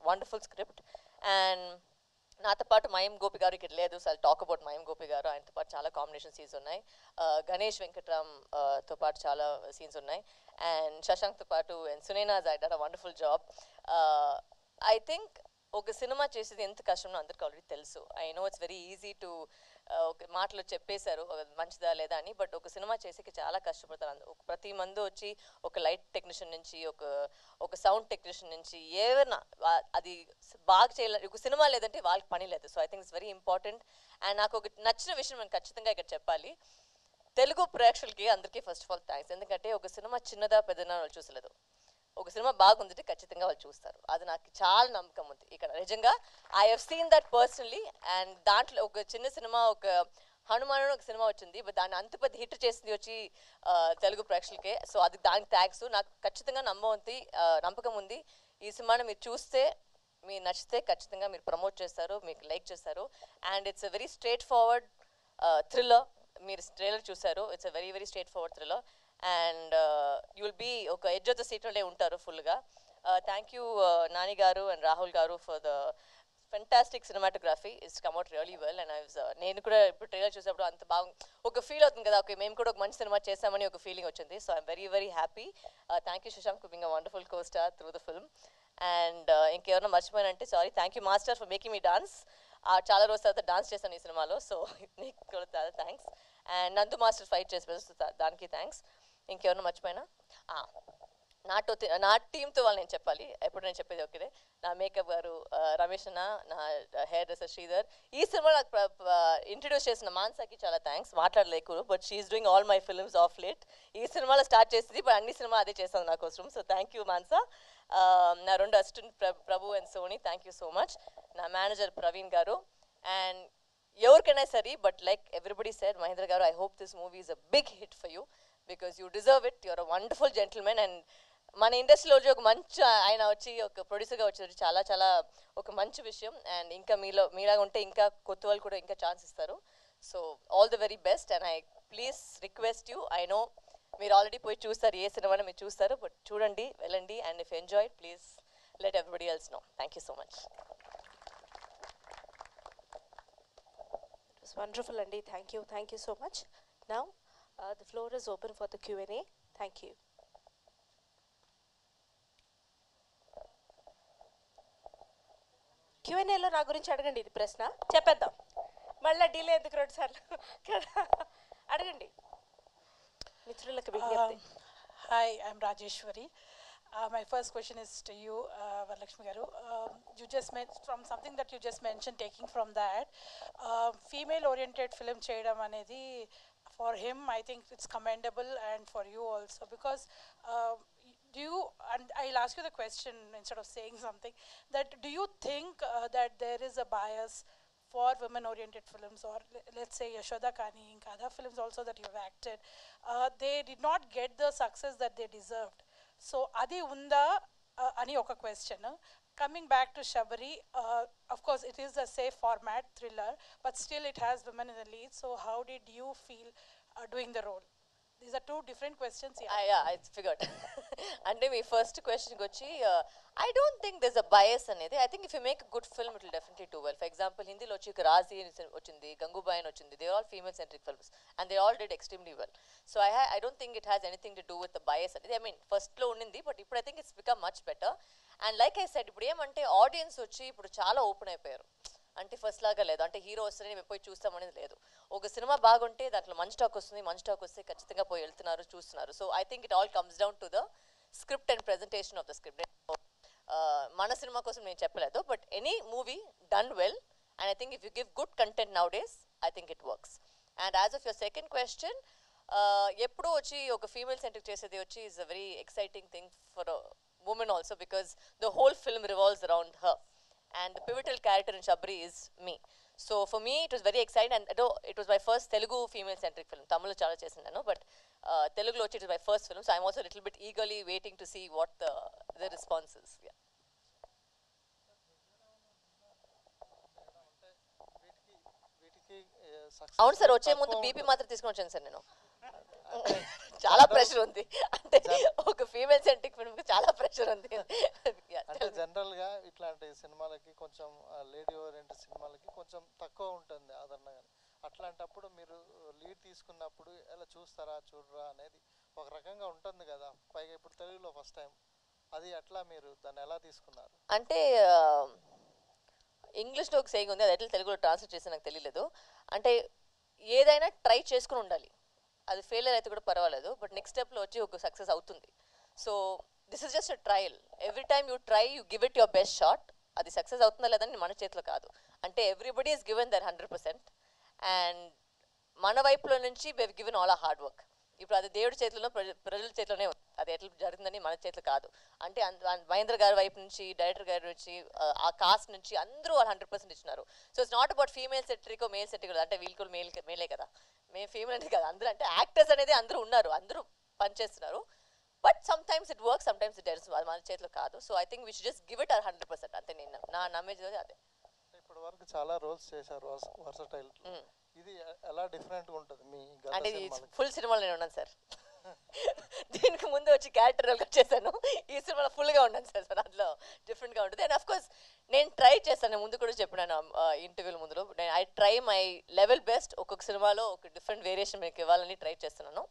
wonderful script. And నాతో పాటు మయం గోపి గారు ఇక్కడ లేదు, సో ఐ టాక్ అబౌట్ మయం గోపి గారు. ఆయనతో పాటు చాలా కాంబినేషన్ సీన్స్ ఉన్నాయి. గణేష్ వెంకట్రామ్ తో పాటు చాలా సీన్స్ ఉన్నాయి. అండ్ శశాంక్తో పాటు and Sunaina done a wonderful job. I think ఒక సినిమా చేసేది ఎంత కష్టమో అందరికీ ఆల్రెడీ తెలుసు. I know it's very easy to ఒక మాటలో చెప్పేశారు మంచిదా లేదా అని, బట్ ఒక సినిమా చేసేకి చాలా కష్టపడతారు. ప్రతి మంది వచ్చి ఒక లైట్ టెక్నీషియన్ నుంచి ఒక సౌండ్ టెక్నీషియన్ నుంచి ఏమైనా అది బాగా చేయలేదు, ఒక సినిమా లేదంటే వాళ్ళకి పని లేదు. So I think it's very important. And నాకు ఒక నచ్చిన విషయం నేను ఖచ్చితంగా ఇక్కడ చెప్పాలి, తెలుగు ప్రేక్షకులకి అందరికీ ఫస్ట్ ఆఫ్ ఆల్ థ్యాంక్స్. ఎందుకంటే ఒక సినిమా చిన్నదా పెద్దదా వాళ్ళు చూసలేదు, ఒక సినిమా బాగుందంటే ఖచ్చితంగా వాళ్ళు చూస్తారు. అది నాకు చాలా నమ్మకం ఉంది ఇక్కడ. నిజంగా I have seen that personally. And దాంట్లో ఒక చిన్న సినిమా, ఒక హనుమాన్ ఒక సినిమా వచ్చింది, బట్ దాన్ని అంత పెద్ద హిట్ చేసింది వచ్చి తెలుగు ప్రేక్షకులకే. సో అది దానికి థ్యాంక్స్. నాకు ఖచ్చితంగా నమ్మకం ఉంది ఈ సినిమాని మీరు చూస్తే మీరు నచ్చితే ఖచ్చితంగా మీరు ప్రమోట్ చేస్తారు, మీకు లైక్ చేస్తారు. And it's a very straightforward thriller. మీరు ట్రైలర్ చూసారు, it's a very very straightforward thriller. And you will be ఒక ఎడ్జ్ ఆఫ్ ద సీట్లోనే ఉంటారు ఫుల్గా. థ్యాంక్ యూ నాని గారు అండ్ రాహుల్ గారు for the fantastic cinematography. It's come out really well. And నేను కూడా ఇప్పుడు ట్రైలర్ చూసినప్పుడు అంత బాగా ఒక ఫీల్ అవుతుంది కదా, ఓకే మేము కూడా ఒక మంచి సినిమా చేసామని ఒక ఫీలింగ్ వచ్చింది. So I'm very very happy. Thank you Shashank for being a wonderful co star through the film. And ఇంకెవరైనా మర్చిపోయానంటే sorry. Thank you master for making me dance. చాలా రోజుల తర్వాత డాన్స్ చేశాను ఈ సినిమాలో, సో నీకు కూడా చాలా థ్యాంక్స్. అండ్ నందు మాస్టర్ ఫైట్ చేసి దానికి థ్యాంక్స్. ఇంకెవరైనా మర్చిపోయినా నా టీంతో వాళ్ళు నేను చెప్పాలి, ఎప్పుడు నేను చెప్పేది ఒకటే. నా మేకప్ గారు రమేష్ అన్న, నా హెయిర్ డ్రెస్సర్ శ్రీధర్. ఈ సినిమా నాకు ఇంట్రడ్యూస్ చేసిన మాన్సాకి చాలా థ్యాంక్స్. మాట్లాడలేకు, but she's doing all my films of late. ఈ సినిమాలో స్టార్ట్ చేసింది, బట్ అన్ని సినిమా అదే చేస్తాను నా కోసం. So thank you Mansa. నా రెండు assistant Prabhu and Soni, thank you so much. నా మేనేజర్ ప్రవీణ్ గారు. అండ్ ఎవరికైనా సరే, but like everybody said, Mahendra garu, I hope this movie is a big hit for you because you deserve it. You're a wonderful gentlemen. And మన ఇండస్ట్రీలో ఒక మంచి ఆయన వచ్చి ఒక ప్రొడ్యూసర్గా వచ్చేది చాలా చాలా ఒక మంచి విషయం. అండ్ ఇంకా మీలాగా ఉంటే ఇంకా కొత్త వాళ్ళు కూడా ఇంకా ఛాన్స్ ఇస్తారు. So all the very best. And I please request you, I know మీరు ఆల్రెడీ పోయి చూస్తారు, ఏ సినిమాని మీరు చూస్తారు, బట్ చూడండి, వెళ్ళండి. And if enjoy please let everybody else know. Thank you so much. It was wonderful, Andy. Thank you so much. Now the floor is open for the Q&A. Thank you. Q&Aలో నా గురించి అడగండి. ఇది ప్రశ్న చెప్పేద్దాం, మళ్ళీ డీలే ఎందుకు 2 సార్లు కదా. అడగండి మిత్రులకు విజ్ఞప్తి. Hi, I'm Rajeshwari. My first question is to you, Varalakshmi Garu. You just mentioned from something that you just mentioned, taking from that, female-oriented film cheyadam anedi for him, I think it's commendable, and for you also, because do you, and I'll ask you the question instead of saying something, that do you think that there is a bias for women-oriented films, or let's say Yashoda Kani, other films also that you've acted, they did not get the success that they deserved? So adi unda ani oka question. Coming back to Shabari, of course it is a safe format thriller, but still it has women in the lead. So how did you feel doing the role? these are two different questions here. Yeah, I figured. అంటే మీ ఫస్ట్ క్వశ్చన్కి వచ్చి I don't think this a bias అనేది. I think if you make a good film it will definitely do well. For example హిందీలో వచ్చి రాజీ వచ్చింది, గంగూబాయ్ అని వచ్చింది. They all female centric films and they all did extremely well. So I don't think it has anything to do with the bias అనేది. ఐ మీన్ ఫస్ట్లో ఉండింది, బట్ ఇప్పుడు I think it's become much better. And like I said, ఇప్పుడు ఏమంటే ఆడియన్స్ వచ్చి ఇప్పుడు చాలా ఓపెన్ అయిపోయారు. అంటే ఫస్ట్ లాగా లేదు, అంటే హీరో వస్తేనే మేము పోయి చూస్తామనేది లేదు. ఒక సినిమా బాగుంటే దాంట్లో మంచి టాక్ వస్తుంది, మంచి టాక్ వస్తే ఖచ్చితంగా పోయి వెళ్తున్నారు, చూస్తున్నారు. So I think it all comes down to the script and presentation of the script. మన సినిమా కోసం నేను చెప్పలేదు, but any movie done well and I think if you give good content now days I think it works. And as of your second question, ఎప్పుడూ వచ్చి ఒక ఫీమేల్ సెంట్రిక్ చేసేది వచ్చి is a very exciting thing for women also, because the whole film revolves around her. And the pivotal character in Shabri is me. So for me it was very exciting, and it was my first Telugu female centric film. Tamil chala chesindanu, but Telugu lo it was my first film, so I'm also a little bit eagerly waiting to see what the response is. Yeah. అవును సార్, వచ్చే ముందు బీపీ మాత్రం తీసుకొని వచ్చాను సార్ నేను. చాలా ప్రెషర్ ఉంది, అంటే ఒక ఫీమేల్ సెంట్రిక్ ఫిల్మ్ కి చాలా ప్రెషర్ ఉంది. అంటే జనరల్ గా ఇట్లాంటి సినిమాలకి కొంచెం లేడీ ఓరియంటెడ్ సినిమాలకి కొంచెం తక్కువ ఉంటుంది ఆదరణ. కానీ అట్లాంటప్పుడు మీరు లీడ్ తీసుకున్నప్పుడు ఎలా చూస్తారా చూడరా అనేది ఒక రకంగా ఉంటుంది కదా, పైగా ఇప్పుడు తెలుగులో ఫస్ట్ టైం. అది అట్లా మీరు దాన్ని ఎలా తీసుకున్నారు? అంటే ఇంగ్లీష్లో ఒక సేయింగ్ ఉంది, అది ఎట్లా తెలుగులో ట్రాన్స్లేట్ చేసి నాకు తెలియలేదు. అంటే ఏదైనా ట్రై చేసుకుని ఉండాలి, అది ఫెయిలియర్ అయితే కూడా పర్వాలేదు, బట్ నెక్స్ట్ స్టెప్లో వచ్చి ఒక సక్సెస్ అవుతుంది. So this is just a trial. Every time you try, you give it your best shot. అది సక్సెస్ అవుతుందా లేదని మన చేతిలో కాదు. అంటే everybody is given their 100%, and మన వైపులో నుంచి వీ హెవ్ గివెన్ ఆల్ ఆ హార్డ్ వర్క్. ఇప్పుడు అది దేవుడి చేతిలో, ప్రజల చేతిలోనే ఉంది, అది ఎట్లా జరుగుతుందని మన చేతిలో కాదు. అంటే మహేంద్ర గారి వైపు నుంచి, డైరెక్టర్ గారి నుంచి, ఆ కాస్ట్ నుంచి అందరూ వాళ్ళు 100% ఇచ్చినారు. So it's not about female సెట్రికో మేల్ సెట్రికో, అంటే వీళ్ళు కూడా మేలే కదా, మేము ఫీమేల్ అంటే కదా, అందరూ అంటే యాక్టర్స్ అనేది అందరూ ఉన్నారు, అందరూ పనిచేస్తున్నారు. But some times it work, some times it doesn't, అది మన చేతిలో కాదు. So I think we should just give it 100%. అంతే నేను నా నమ్మేది అదే. ఇప్పటి వరకు చాలా రోల్స్ చేశారు వర్సటైల్. ఇది ఎలా డిఫరెంట్గా ఉంటుంది మీ? అంటే ఫుల్ సినిమాలో నేను ఉన్నాను సార్. దీనికి ముందు వచ్చి క్యారెక్టర్ రోల్ చేశాను, ఈ సినిమాలో ఫుల్గా ఉన్నాను సార్. సో దాంట్లో డిఫరెంట్గా ఉంటుంది. అండ్ అఫ్ కోర్స్ నేను ట్రై చేస్తాను, ముందు కూడా చెప్పినాను ఇంటర్వ్యూల ముందులో, నేను I try my level best. ఒక్కొక్క సినిమాలో ఒక డిఫరెంట్ వేరియేషన్ మీకు ఇవ్వాలని ట్రై చేస్తున్నాను.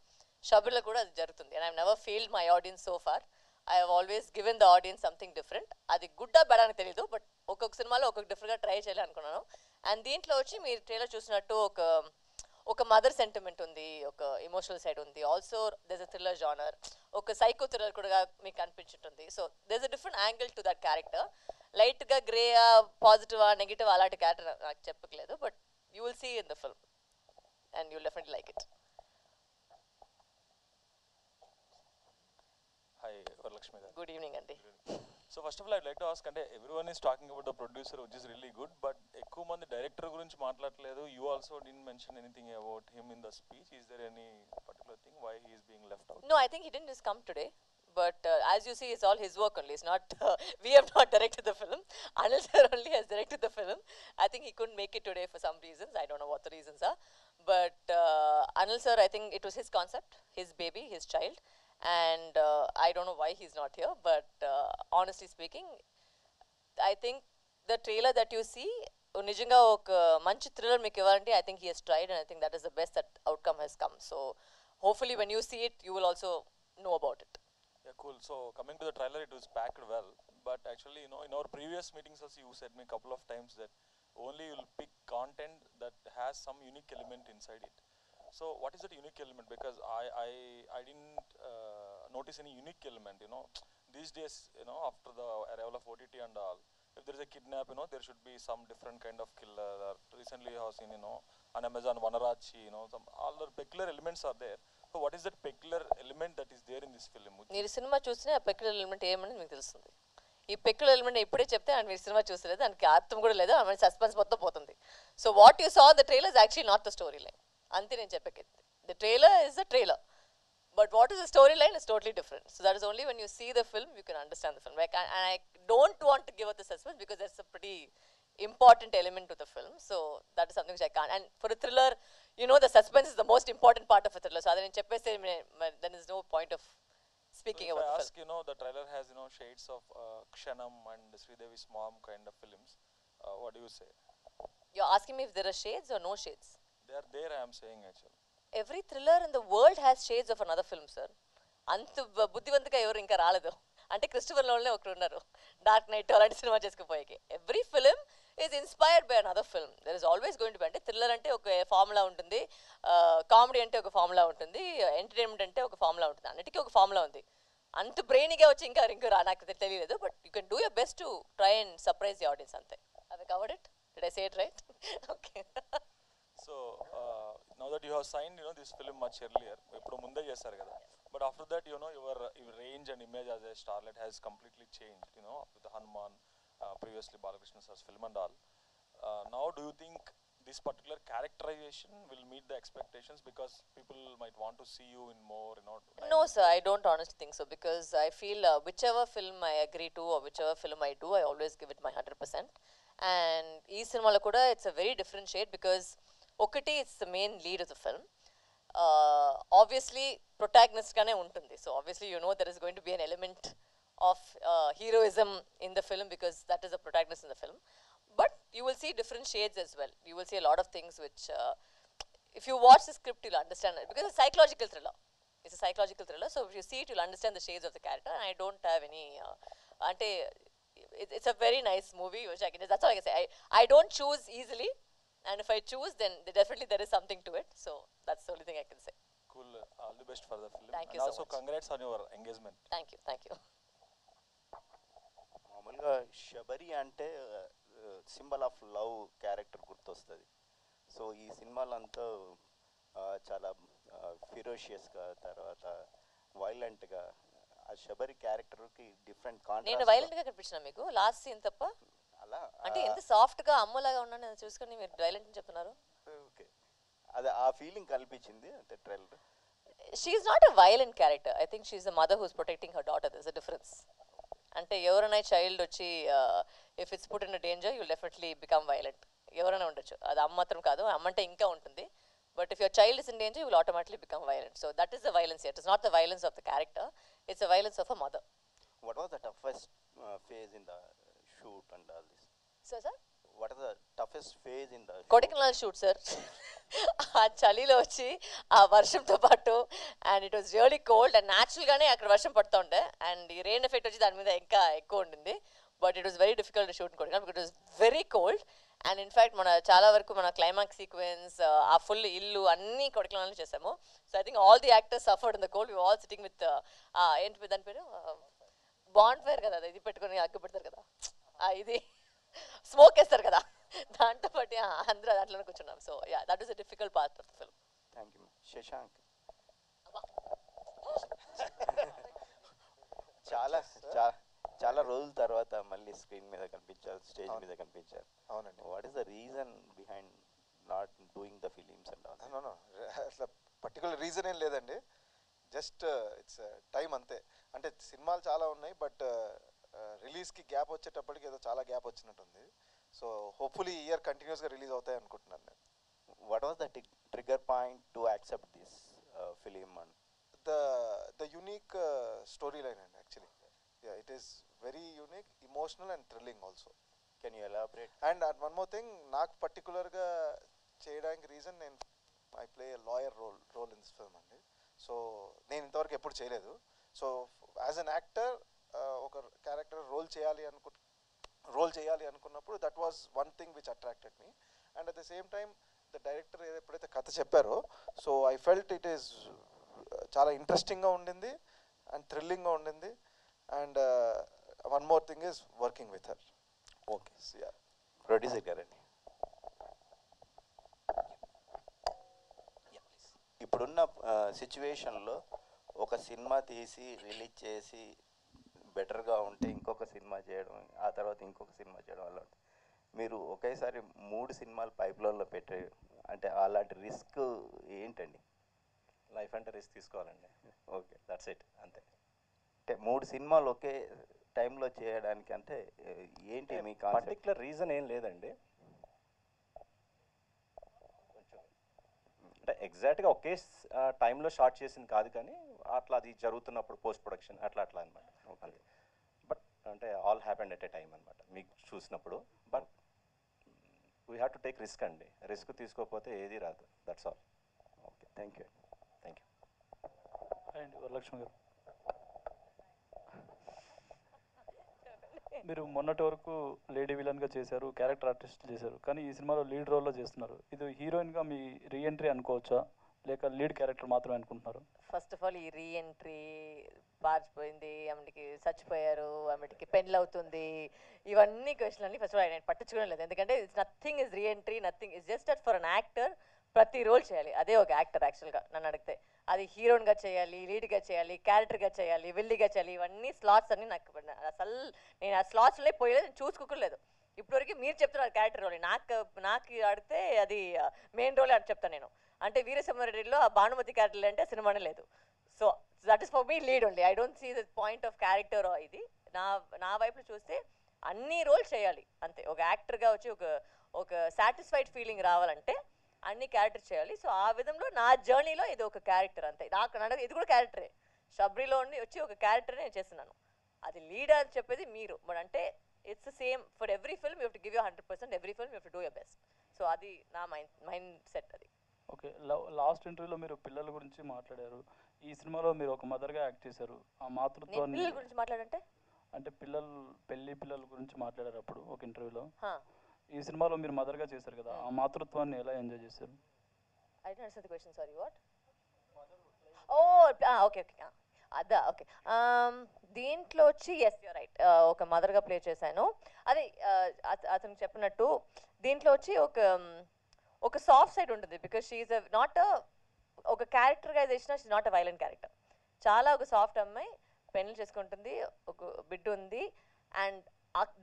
షబీర్లో కూడా అది జరుగుతుంది. And I never failed my audience so far. I have always given the audience something different. అది గుడ్ ఆ బ్యాడ్ అని తెలియదు, బట్ ఒక్కొక్క సినిమాలో ఒక్కొక్క డిఫరెంట్గా ట్రై చేయాలి అనుకున్నాను. అండ్ దీంట్లో వచ్చి మీరు ట్రైలర్ చూసినట్టు ఒక మదర్ సెంటిమెంట్ ఉంది, ఒక ఎమోషనల్ సైడ్ ఉంది. Also there is a thriller genre, ఒక సైకో థ్రిల్లర్ కూడా మీకు అనిపించుంటుంది. So there is a different angle to that character. లైట్గా గ్రే, పాజిటివా, నెగిటివ్ అలాంటి క్యారెక్టర్ నాకు చెప్పట్లేదు, but you will see in the film and you will definitely like it. Hi, Varalakshmi garu. Good evening, Andy. So first of all, I'd like to ask, అంటే everyone is talking about the producer, which is really good, but ఎక్కువ మంది డైరెక్టర్ గురించి మాట్లాడలేదు. You also didn't mention anything about him in the speech. Is there any particular thing why he is being left out? No, I think he didn't just come today, but as you see, it's all his work only. It's not, we have not directed the film. Anil sir only has directed the film. I think he couldn't make it today for some reasons. I don't know what the reasons are, but Anil sir, I think it was his concept, his baby, his child. And I don't know why he's not here, but honestly speaking, I think the trailer that you see, nijanga oka manchi thriller meeku ivalante, I think he has tried, and I think that is the best that outcome has come. So hopefully when you see it, you will also know about it. Yeah, cool. So coming to the trailer, it was packed well, but actually, you know, in our previous meetings also, you said me a couple of times that only you'll pick content that has some unique element inside it. So what is that unique element? Because I didn't notice any unique element, you know. These days, you know, after the arrival of OTT and all, if there is a kidnap, you know, there should be some different kind of killer. Recently I have seen, you know, on Amazon, Vanarachi, you know, some all the peculiar elements are there. So what is that peculiar element that is there in this film? మీరు సినిమా చూస్తే ఆ పెక్యులర్ ఎలిమెంట్ ఏమని మీకు తెలుస్తుంది. ఈ పెక్యులర్ ఎలిమెంట్ ఇప్పుడే చెప్తే అండ్ మీరు సినిమా చూసలేదు, దానికి అర్థం కూడా లేదు, ఆమె సస్పెన్స్ మొత్తం పోతుంది. So what you saw the trailer is actually not the story line. అంతే నేను చెప్పేది. The trailer is the trailer, but what is the storyline is totally different. So that is only when you see the film you can understand the film. Like, and I don't want to give up the suspense because that's a pretty important element to the film. So that is something which I can't. And for a thriller, you know the suspense is the most important part of a thriller. So అదే నేను చెప్పేస్తే then is no point of speaking So if about I the ask, you know, the trailer has, you know, shades of Kshanam and Sridevi's Mom kind of films. What do you say? You're asking me if there are shades or no shades? They are there, I am saying actually. Every thriller in the world has shades of another film, sir. అంత బుద్ధివంతుగా ఎవరు ఇంకా రాలేదు. అంటే క్రిస్టోఫర్ నోలనే ఒకరు ఉన్నారు డార్క్ నైట్ అలాంటి సినిమా చేసుకుపోయాకి. Every film is inspired by another film. There is always going to be, అంటే థ్రిల్లర్ అంటే ఒక ఫార్ములా ఉంటుంది, కామెడీ అంటే ఒక ఫార్ములా ఉంటుంది, ఎంటర్టైన్మెంట్ అంటే ఒక ఫార్ములా ఉంటుంది, అన్నిటికీ ఒక ఫార్ములా ఉంది. అంత బ్రెయిన్గా వచ్చి ఇంకా నాకు తెలియలేదు. But you can do your best to try and surprise the audience అంతే. Have I covered it? Did I say it right? Okay. So now that you have signed, you know, this film much earlier, ఇప్పుడు ముందే చేశారు కదా. But after that, you know, your range and image as a starlet has completely changed, you know, with the Hanuman, previously Balakrishna sir's film and all. Now do you think this particular characterization will meet the expectations, because people might want to see you in more, you know? No sir, I don't honestly think so, because I feel whichever film I agree to or whichever film I do, I always give it my 100%. And ee cinema lo kuda it's a very different shade, because okati it's the main lead of the film. Obviously protagonist gaane untundi, so obviously you know there is going to be an element of heroism in the film, because that is the protagonist in the film. But you will see different shades as well. You will see a lot of things which if you watch the script you'll understand it, because it's a psychological thriller. It's a psychological thriller, so if you see it you'll understand the shades of the character. And I don't have any ante it's a very nice movie which I can, that's all I can say. I don't choose easily, and if I choose then definitely there is something to it, so that's the only thing I can say. Cool. All the best for the film. Thank you and so also much. congrats on your engagement. Thank you. మామూలుగా శబరి అంటే సింబల్ ఆఫ్ లవ్ క్యారెక్టర్ గుర్తొస్తుంది. సో ఈ సినిమాలో అంతా చాలా ఫిరోషియస్గా, తర్వాత వైలెంట్గా, ఆ శబరి క్యారెక్టర్కి డిఫరెంట్ నేను కాంట్రాస్ట్. వైలెంట్ గా కనిపించిన మీకు లాస్ట్ సీన్ తప్ప? అలా అంటే ఎంత సాఫ్ట్ గా అమ్మలాగా ఉన్నాను నేను చూసుకొని మీరు వైలెంట్ అని చెప్తున్నారు. ఓకే, అది ఆ ఫీలింగ్ కల్పించింది అంటే trailer. She is not a violent character. I think she is the mother who's protecting her daughter. There is a difference. అంటే ఎవరైనా చైల్డ్ వచ్చి if it's put in danger you'll definitely become violent. ఎవరైనా ఉండొచ్చు, అది అమ్మ మాత్రం కాదు, అమ్మ అంటే ఇంకా ఉంటుంది. But if your child is in danger, you will automatically become violent. So that is the violence here. It is not the violence of the character, it's the violence of a mother. What was the toughest phase in the shoot and all this? Sir? What is the toughest phase in the Kodaikanal shoot, sir. ఆ చలిలో వచ్చి ఆ వర్షంతో పాటు, and it was really cold, and న్యాచురల్గానే అక్కడ వర్షం పడుతూ ఉండే, అండ్ ఈ రెయిన్ ఎఫెక్ట్ వచ్చి దాని మీద ఇంకా ఎక్కువ ఉండింది. But it was very difficult to shoot in Kodaikanal because it was very cold. And in fact మన చాలా వరకు మన క్లైమాక్స్ సీక్వెన్స్, ఆ ఫుల్ ఇల్లు అన్నీ కొడైకెనాల్లో చేసాము. So I think all the actors suffered in the cold. We all sitting with ఏంటి దాని పేరు, బాండ్ ఫైర్ కదా, ఇది పెట్టుకొని అగ్గి పెడతారు కదా, ఇది స్మోక్ వేస్తారు కదా, దాంతో పాటు అందరూ దాంట్లోనే కూర్చున్నాం. So yeah, that is a difficult part of the film. Thank you. Shashank, చాలా చాలా రోజుల తర్వాత మళ్ళీ స్క్రీన్ మీద కనిపించారు, స్టేజ్ మీద కనిపించారు. అవునండి. What is the reason behind not doing the films and all? No అసలు పర్టికులర్ రీజన్ ఏం లేదండి, జస్ట్ ఇట్స్ టైం అంతే. అంటే సినిమాలు చాలా ఉన్నాయి, బట్ రిలీజ్కి గ్యాప్ వచ్చేటప్పటికి ఏదో చాలా గ్యాప్ వచ్చినట్టుంది. సో హోప్ఫుల్లీ ఈ ఇయర్ కంటిన్యూస్గా రిలీజ్ అవుతాయి అనుకుంటున్నాను నేను. What was the trigger point to accept this film? And the unique story line అండి actually. Yeah, it is very unique, emotional and thrilling also. Can you elaborate? And one more thing, నాకు పర్టికులర్గా చేయడానికి రీజన్, నేను I play a lawyer role in this film అండి. సో నేను ఇంతవరకు ఎప్పుడు చేయలేదు. సో యాజ్ అన్ యాక్టర్ ఒక క్యారెక్టర్ రోల్ చేయాలి అనుకున్నప్పుడు that was one thing which attracted me. And at the same time the director ఎప్పుడైతే కథ చెప్పారో, so I felt it is చాలా ఇంట్రెస్టింగ్గా ఉండింది అండ్ థ్రిల్లింగ్గా ఉండింది. And one more thing is working with her. Okay. So, yeah. Producer garanడి, ఇప్పుడున్న సిచ్యువేషన్లో ఒక సినిమా తీసి రిలీజ్ చేసి బెటర్గా ఉంటే ఇంకొక సినిమా చేయడం, ఆ తర్వాత ఇంకొక సినిమా చేయడం అలా ఉంటుంది. మీరు ఒకేసారి 3 సినిమాలు పైప్లైన్లో పెట్టే, అంటే అలాంటి రిస్క్ ఏంటండి? లైఫ్ అంటే రిస్క్ తీసుకోవాలండి. ఓకే, దట్స్ ఇట్, అంతే. అంటే 3 సినిమాలు ఒకే టైంలో చేయడానికి అంటే ఏంటి మీ పర్టికులర్ రీజన్ ఏం లేదండి. ఎగ్జాక్ట్గా ఒకే టైంలో షార్ట్ చేసింది కాదు, కానీ అట్లా అది జరుగుతున్నప్పుడు పోస్ట్ ప్రొడక్షన్ అట్లా అనమాట. అంతే. బట్ అంటే all happened at a time అనమాట మీకు చూసినప్పుడు. But we have to take risk అండి. రిస్క్ తీసుకోకపోతే ఏది రాదు. That's all. Okay, thank you. Thank you. And Varalakshmi గారు, మీరు మొన్నటి వరకు లేడీ విలన్గా చేశారు, క్యారెక్టర్ ఆర్టిస్ట్ చేశారు, కానీ ఈ సినిమాలో లీడ్ రోల్లో చేస్తున్నారు. ఇది హీరోయిన్గా మీ రీఎంట్రీ అనుకోవచ్చా, లేక లీడ్ క్యారెక్టర్ మాత్రమే అనుకుంటున్నారు? ఫస్ట్ ఆఫ్ ఆల్ ఈ రీఎంట్రీ పారిపోయింది, ఆమెకి చచ్చిపోయారు, ఆమెకి పెళ్ళి అవుతుంది, ఇవన్నీ క్వశ్చన్ అన్ని ఫస్ట్ ఆఫ్ ఆల్ నేను పట్టించుకోలేదు. ఎందుకంటే it's nothing is reentry, nothing is just that for an actor ప్రతి రోల్ చేయాలి. అదే ఒక యాక్టర్ యాక్చువల్గా నన్ను అడిగితే. అది హీరోయిన్గా చేయాలి, లీడ్గా చేయాలి, క్యారెక్టర్గా చేయాలి, విల్లీగా చేయాలి, ఇవన్నీ స్లాట్స్ అన్ని నాకు అసలు నేను ఆ స్లాట్స్లో పోయలేదు, నేను చూసుకోలేదు. ఇప్పటివరకు మీరు చెప్తున్నారు క్యారెక్టర్ రోల్, నాకు అడిగితే అది మెయిన్ రోల్ అని చెప్తాను నేను. అంటే వీరసింహారెడ్డిలో ఆ భానుమతి క్యారెక్టర్ అంటే సినిమానే లేదు. So that is for me lead only. I don't see the point of character ఇది. నా వైపు చూస్తే అన్ని రోల్ చేయాలి అంతే. ఒక యాక్టర్గా వచ్చి ఒక సాటిస్ఫైడ్ ఫీలింగ్ రావాలంటే అన్ని క్యారెక్టర్ చేయాలి. సో ఆ విధంలో నా జర్నీలో ఇది ఒక క్యారెక్టర్ అంతే. నాకు ఇది కూడా క్యారెక్టరే. షబ్రిలో వచ్చి ఒక క్యారెక్టర్ నేను చేస్తున్నాను. అది లీడ్ అని చెప్పేది మీరు. బట్ అంటే it's the same for every film. You have to give you 100%. Every film you have to do your best. So అది నా మైండ్ సెట్ అది. ఓకే, లాస్ట్ ఇంటర్వ్యూలో మీరు పిల్లల గురించి మాట్లాడారు. ఈ సినిమాలో మీరు ఒక మదర్గా యాక్ట్ చేశారు. ఆ మాతృత్వాన్ని పిల్లల గురించి మాట్లాడంటే అంటే పిల్లల గురించి మాట్లాడారు అప్పుడు ఒక ఇంటర్వ్యూలో. ఈ సినిమాలో మీరు మదర్గా చేశారు కదా, ఆ మాతృత్వాన్ని ఎలా ఎంజాయ్ చేశారు? I don't understand the question, sorry. What? Okay అదా. ఓకే, దీంట్లో వచ్చి ఎస్ యూర్ రైట్, ఒక మదర్గా ప్లే చేశాను. అదే అతను చెప్పినట్టు దీంట్లో వచ్చి ఒక సాఫ్ట్ సైడ్ ఉంటుంది. బికాస్ షీఈ్ నాట్ ఒక క్యారెక్టర్గా చేసిన she's not a violent character. చాలా ఒక సాఫ్ట్ అమ్మాయి, పెళ్లి చేసుకుంటుంది, ఒక బిడ్డ ఉంది, అండ్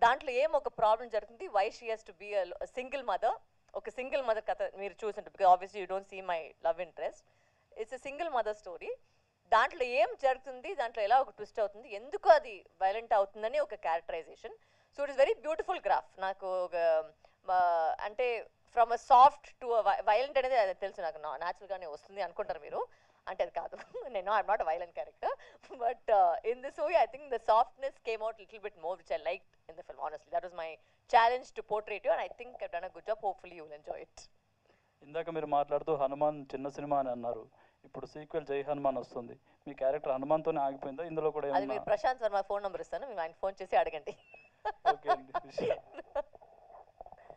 దాంట్లో ఒక ప్రాబ్లం జరుగుతుంది. Why she has to be single mother. ఒక సింగిల్ మదర్ కథ మీరు చూసింటారు. Because obviously you don't see my love interest. It's a single mother story. దాంట్లో జరుగుతుంది, దాంట్లో ఎలా ఒక ట్విస్ట్ అవుతుంది, ఎందుకు అది వైలెంట్ అవుతుందని ఒక characterization. So it is very beautiful graph. నాకు ఒక అంటే from a soft to violent అనేది అది తెలుసు నాకు, న్యాచురల్గానే వస్తుంది అనుకుంటారు మీరు. అంటే అది కాదు, నేను I'm not a violent character. But in this movie I think the softness came out little bit more, which I liked in the film. Honestly that was my challenge to portray you, and I think I've done a good job. Hopefully you will enjoy it. ఇందాక మీరు మాట్లాడుతూ హనుమాన్ చిన్న సినిమా అని అన్నారు. ఇప్పుడు సీక్వెల్ జై హనుమాన్ వస్తుంది. మీ క్యారెక్టర్ హనుమాన్తోనే ఆగిపోయిందా? ఇందులో కూడా అది మీరు ప్రశాంత్ వర్మ ఫోన్ నెంబర్ ఇస్తాను, మీరు ఆయన ఫోన్ చేసి అడగండి. ఓకే అండి.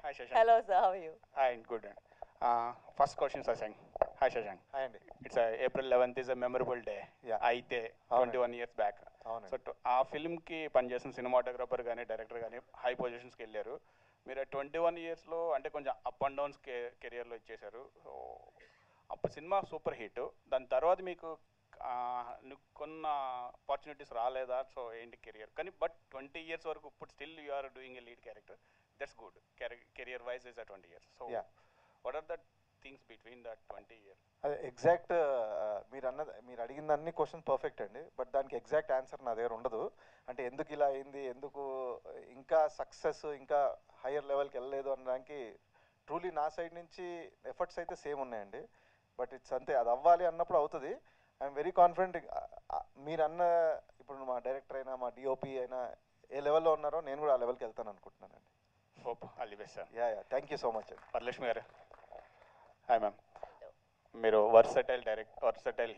Hi Shashank. Hello sir, how are you? Hi, good. First question, Shashank. Hi Shashank. Hi Andy. It's April 11th is a memorable day. Yeah. అయితే 21 years back. అవునండి. సో ఆ ఫిల్మ్కి పనిచేసిన సినిమాటోగ్రఫర్ కానీ డైరెక్టర్ కానీ హై పొజిషన్స్కి వెళ్ళారు. మీరు 21 ఇయర్స్లో అంటే కొంచెం అప్ అండ్ డౌన్స్ కెరియర్లో ఇచ్చేశారు. సో అప్పుడు సినిమా సూపర్ హిట్. దాని తర్వాత మీకు కొన్న ఆపర్చునిటీస్ రాలేదా? సో ఏంటి కెరియర్ కానీ బట్ 20 years వరకు ఇప్పుడు still you are doing a lead character. That's good. Career wise is 20 years. So what are the things between that 20 years? అదే ఎగ్జాక్ట్ మీరు అడిగిన అన్ని క్వశ్చన్ పర్ఫెక్ట్ అండి. బట్ దానికి ఎగ్జాక్ట్ ఆన్సర్ నా దగ్గర ఉండదు. అంటే ఎందుకు ఇలా అయింది, ఎందుకు ఇంకా సక్సెస్ ఇంకా హయ్యర్ లెవెల్కి వెళ్ళలేదు అనడానికి ట్రూలీ నా సైడ్ నుంచి ఎఫర్ట్స్ అయితే సేమ్ ఉన్నాయండి. బట్ ఇట్స్ అంతే, అది అవ్వాలి అన్నప్పుడు అవుతుంది. I'm very confident. మీరు ఇప్పుడు మా డైరెక్టర్ అయినా మా డిఓపి అయినా ఏ లెవెల్లో ఉన్నారో నేను కూడా ఆ లెవెల్కి వెళ్తాను అనుకుంటున్నానండి. Hope all the best sir. Yeah thank you so much అండి. వరలక్ష్మి గారు. Hi ma'am. మీరు వర్సటైల్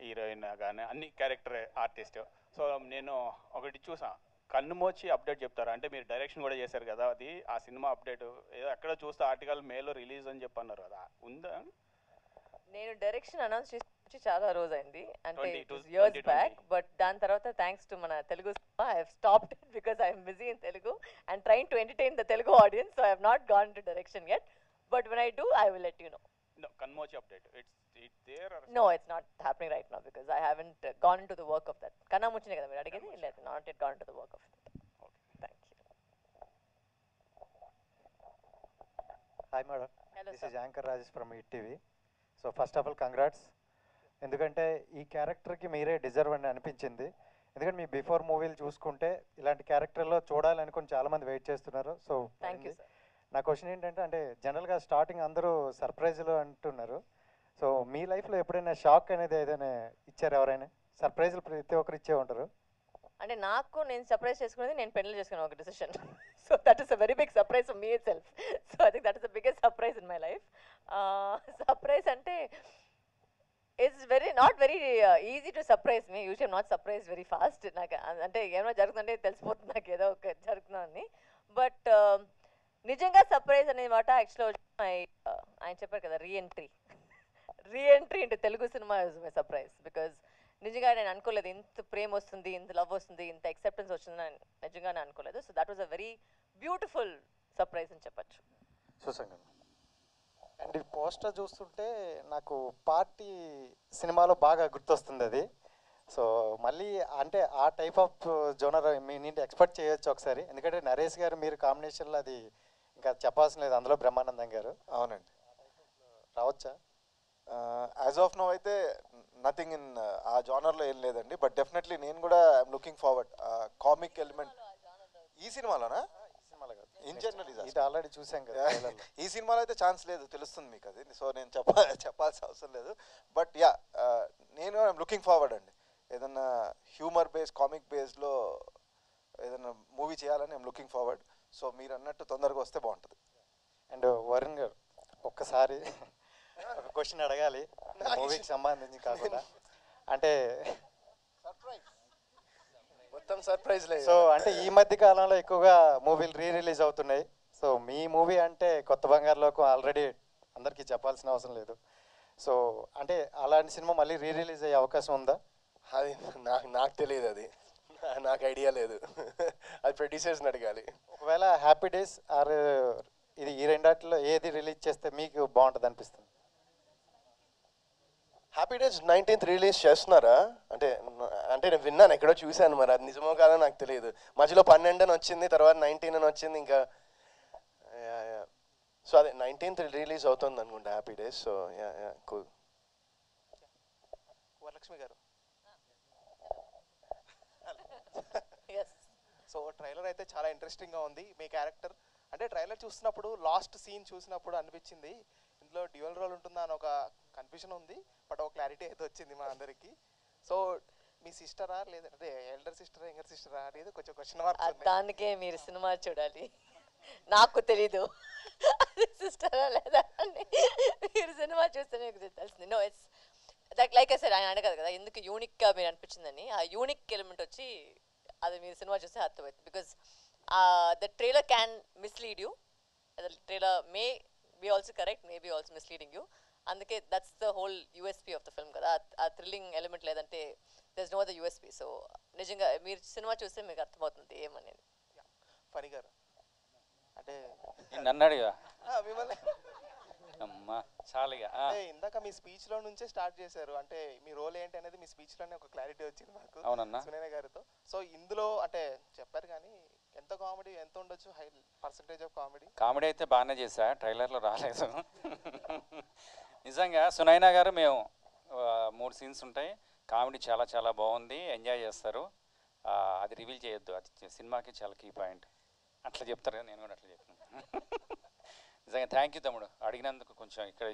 హీరోయిన్ కానీ అన్ని క్యారెక్టర్ ఆర్టిస్ట్. సో నేను ఒకటి చూసా, కన్నుమోచి అప్డేట్ చెప్తారా అంటే మీరు డైరెక్షన్ కూడా చేశారు కదా, అది ఆ సినిమా అప్డేట్ ఏదో ఎక్కడ చూస్తే ఆర్టికల్ మేలో రిలీజ్ అని చెప్పన్నారు కదా, ఉందా? నేను డైరెక్షన్ అనౌన్స్ చేసి చాలా రోజు అయింది, అంటే ఇయర్స్ బ్యాక్. బట్ దాని తర్వాత థ్యాంక్స్ టు మన Telugu I have stopped it because I am busy in Telugu and trying to entertain the Telugu audience. So I have not gone to direction yet, but when I do I will let you know. No, Kanmochi update. It's there or no, it's not happening right now because I haven't gone into the work of that. Kannamuchine kada meer adigedi, illa not yet gone into the work of that. Okay, thank you. Hi madam. Hello, this sir. is Anchor Rajesh from Hit TV. So first of all congrats. ఎందుకంటే ఈ క్యారెక్టర్కి మీరే డిజర్వ్ అని అనిపించింది. ఎందుకంటే మీ బిఫోర్ మూవీలు చూసుకుంటే ఇలాంటి క్యారెక్టర్లో చూడాలనుకుని చాలామంది వెయిట్ చేస్తున్నారు. So thank you sir. నా క్వశ్చన్ ఏంటంటే, అంటే జనరల్గా స్టార్టింగ్ అందరూ సర్ప్రైజ్లు అంటున్నారు. సో మీ లైఫ్లో ఎప్పుడైనా షాక్ అనేది ఏదైనా ఇచ్చారు ఎవరైనా? సర్ప్రైజ్లు ప్రతి ఒక్కరు ఇచ్చే ఉంటారు. అంటే నాకు నేను సర్ప్రైజ్ చేసుకునేది నేను పెళ్లి చేసుకున్న ఒక decision. So that is a very big surprise for me itself. So I think that is the biggest surprise in my life. Surprise అంటే it's not very easy to surprise me. Usual not surprise very fast. నాకు అంటే ఏమైనా జరుగుతుందంటే తెలిసిపోతుంది నాకు ఏదో ఒక జరుగుతుందని. బట్ నిజంగా సర్ప్రైజ్ అనే మాట యాక్చువల్గా ఆయన చెప్పారు కదా reentry into Telugu cinema is my surprise. Because నిజంగా నేను అనుకోలేదు ఇంత ప్రేమ వస్తుంది, ఇంత లవ్ వస్తుంది, ఇంత యాక్సెప్టెన్స్ వస్తుందని నిజంగా నేను అనుకోలేదు. So that was a very beautiful surprise అని చెప్పచ్చు. సుసంగం. అండ్ ఈ పోస్టర్ చూస్తుంటే నాకు పార్టీ సినిమాలో బాగా గుర్తొస్తుంది అది. సో మళ్ళీ అంటే ఆ టైప్ ఆఫ్ జోనర్ మీ నుండి ఎక్స్పెక్ట్ చేయొచ్చు ఒకసారి. ఎందుకంటే నరేష్ గారు మీరు కాంబినేషన్లో అది ఇంకా చెప్పాల్సిన లేదు, అందులో బ్రహ్మానందం గారు. అవునండి, రావచ్చా? యాజ్ ఆఫ్ నో అయితే నథింగ్ ఇన్ ఆ జానర్లో ఏం లేదండి. బట్ డెఫినెట్లీ నేను కూడా I'm looking forward comic element ఈ సినిమాలోనా, ఇన్ జనరల్ ఇది ఆల్రెడీ చూసాం కదా. ఈ సినిమాలో అయితే ఛాన్స్ లేదు, తెలుస్తుంది మీకు అది. సో నేను చెప్పాల్సిన అవసరం లేదు. బట్ యా, నేను ఐఎమ్ లుకింగ్ ఫార్వర్డ్ అండి. ఏదన్నా హ్యూమర్ బేస్ కామిక్ బేస్లో ఏదన్నా మూవీ చేయాలని ఐఎమ్ లుకింగ్ ఫార్వర్డ్. సో మీరు అన్నట్టు తొందరగా వస్తే బాగుంటుంది. అండ్ వరుణ్ గారు ఒక్కసారి ఒక క్వశ్చన్ అడగాలి, మూవీకి సంబంధించి కాకుండా. అంటే మొత్తం సర్ప్రైజ్ లేదు. సో అంటే ఈ మధ్య కాలంలో ఎక్కువగా మూవీలు రిలీజ్ అవుతున్నాయి. సో మీ మూవీ అంటే కొత్త బంగారు లోకం ఆల్రెడీ అందరికీ చెప్పాల్సిన అవసరం లేదు. సో అంటే అలాంటి సినిమా మళ్ళీ రిలీజ్ అయ్యే అవకాశం ఉందా? అది నాకు తెలియదు, అది నాకు ఐడియా లేదు. అది ప్రొడ్యూసర్స్ని అడగాలి. ఒకవేళ హ్యాపీ డేస్ ఆర్ ఇది ఈ రెండాటిలో ఏది రిలీజ్ చేస్తే మీకు బాగుంటుంది అనిపిస్తుంది? హ్యాపీ డేస్ 19th రిలీజ్ చేస్తున్నారా అంటే నేను విన్నాను, ఎక్కడో చూశాను. మరి అది నిజమో కాదో నాకు తెలియదు. మధ్యలో 12 అని వచ్చింది, తర్వాత 19 అని వచ్చింది. ఇంకా సో అదే 19th రిలీజ్ అవుతుంది అనుకుంటా happy days. So cool. Varalakshmi గారు, సో ట్రైలర్ అయితే చాలా ఇంట్రెస్టింగ్గా ఉంది. మీ క్యారెక్టర్ అంటే ట్రైలర్ చూస్తున్నప్పుడు లాస్ట్ సీన్ చూసినప్పుడు అనిపించింది ఇందులో డ్యూయల్ రోల్ ఉంటుందా అని ఒక కన్ఫ్యూజన్ ఉంది. బట్ ఒక క్లారిటీ అయితే వచ్చింది మా అందరికి. సో మీ సిస్టరా లేదంటే ఎల్డర్ సిస్టరా యంగర్ సిస్టరా అనేది కొంచెం క్వశ్చన్ మార్క్. దానికే మీరు సినిమా చూడాలి, నాకు తెలీదు సిస్టరా లేదా అని. మీరు సినిమా చూస్తే మీకు తెలిసింది. No it's like I said, ఆయన అడగదు కదా ఎందుకు యూనిక్గా మీరు అనిపించిందని. ఆ యూనిక్ ఎలిమెంట్ వచ్చి అది మీరు సినిమా చూస్తే అర్థమవుతుంది. Because the trailer can mislead you, the trailer may be also correct, may be also misleading you. అందుకే that's the whole USP of the film కదా. ఆ థ్రిల్లింగ్ ఎలిమెంట్ లేదంటే దర్స్ నో ద యూఎస్పీ. సో నిజంగా మీరు సినిమా చూస్తే మీకు అర్థమవుతుంది ఏమనేది. ఫణి గారు అంటే నన్ను అడిగా మిమ్మల్ని అమ్మా చాలుగా. ఇందాక మీ స్పీచ్లో నుంచే స్టార్ట్ చేశారు, అంటే మీ రోల్ ఏంటి అనేది మీ స్పీచ్లోనే ఒక క్లారిటీ వచ్చింది మాకు. అవునన్నా, సునైన గారితో. సో ఇందులో అంటే చెప్పారు కానీ ఎంత కామెడీ ఎంత ఉండొచ్చు, high percentage of comedy? Comedy అయితే బాగానే చేశా, ట్రైలర్లో రాలేదు. నిజంగా సునైనా గారు మేము 3 సీన్స్ ఉంటాయి, కామెడీ చాలా చాలా బాగుంది, ఎంజాయ్ చేస్తారు. అది రివీల్ చేయొద్దు, అది సినిమాకి చాలా కీ పాయింట్. అట్లా చెప్తారు కదా, నేను కూడా అట్లా చెప్తున్నాను. నిజంగా థ్యాంక్ యూ తమ్ముడు, అడిగినందుకు. కొంచెం ఇక్కడ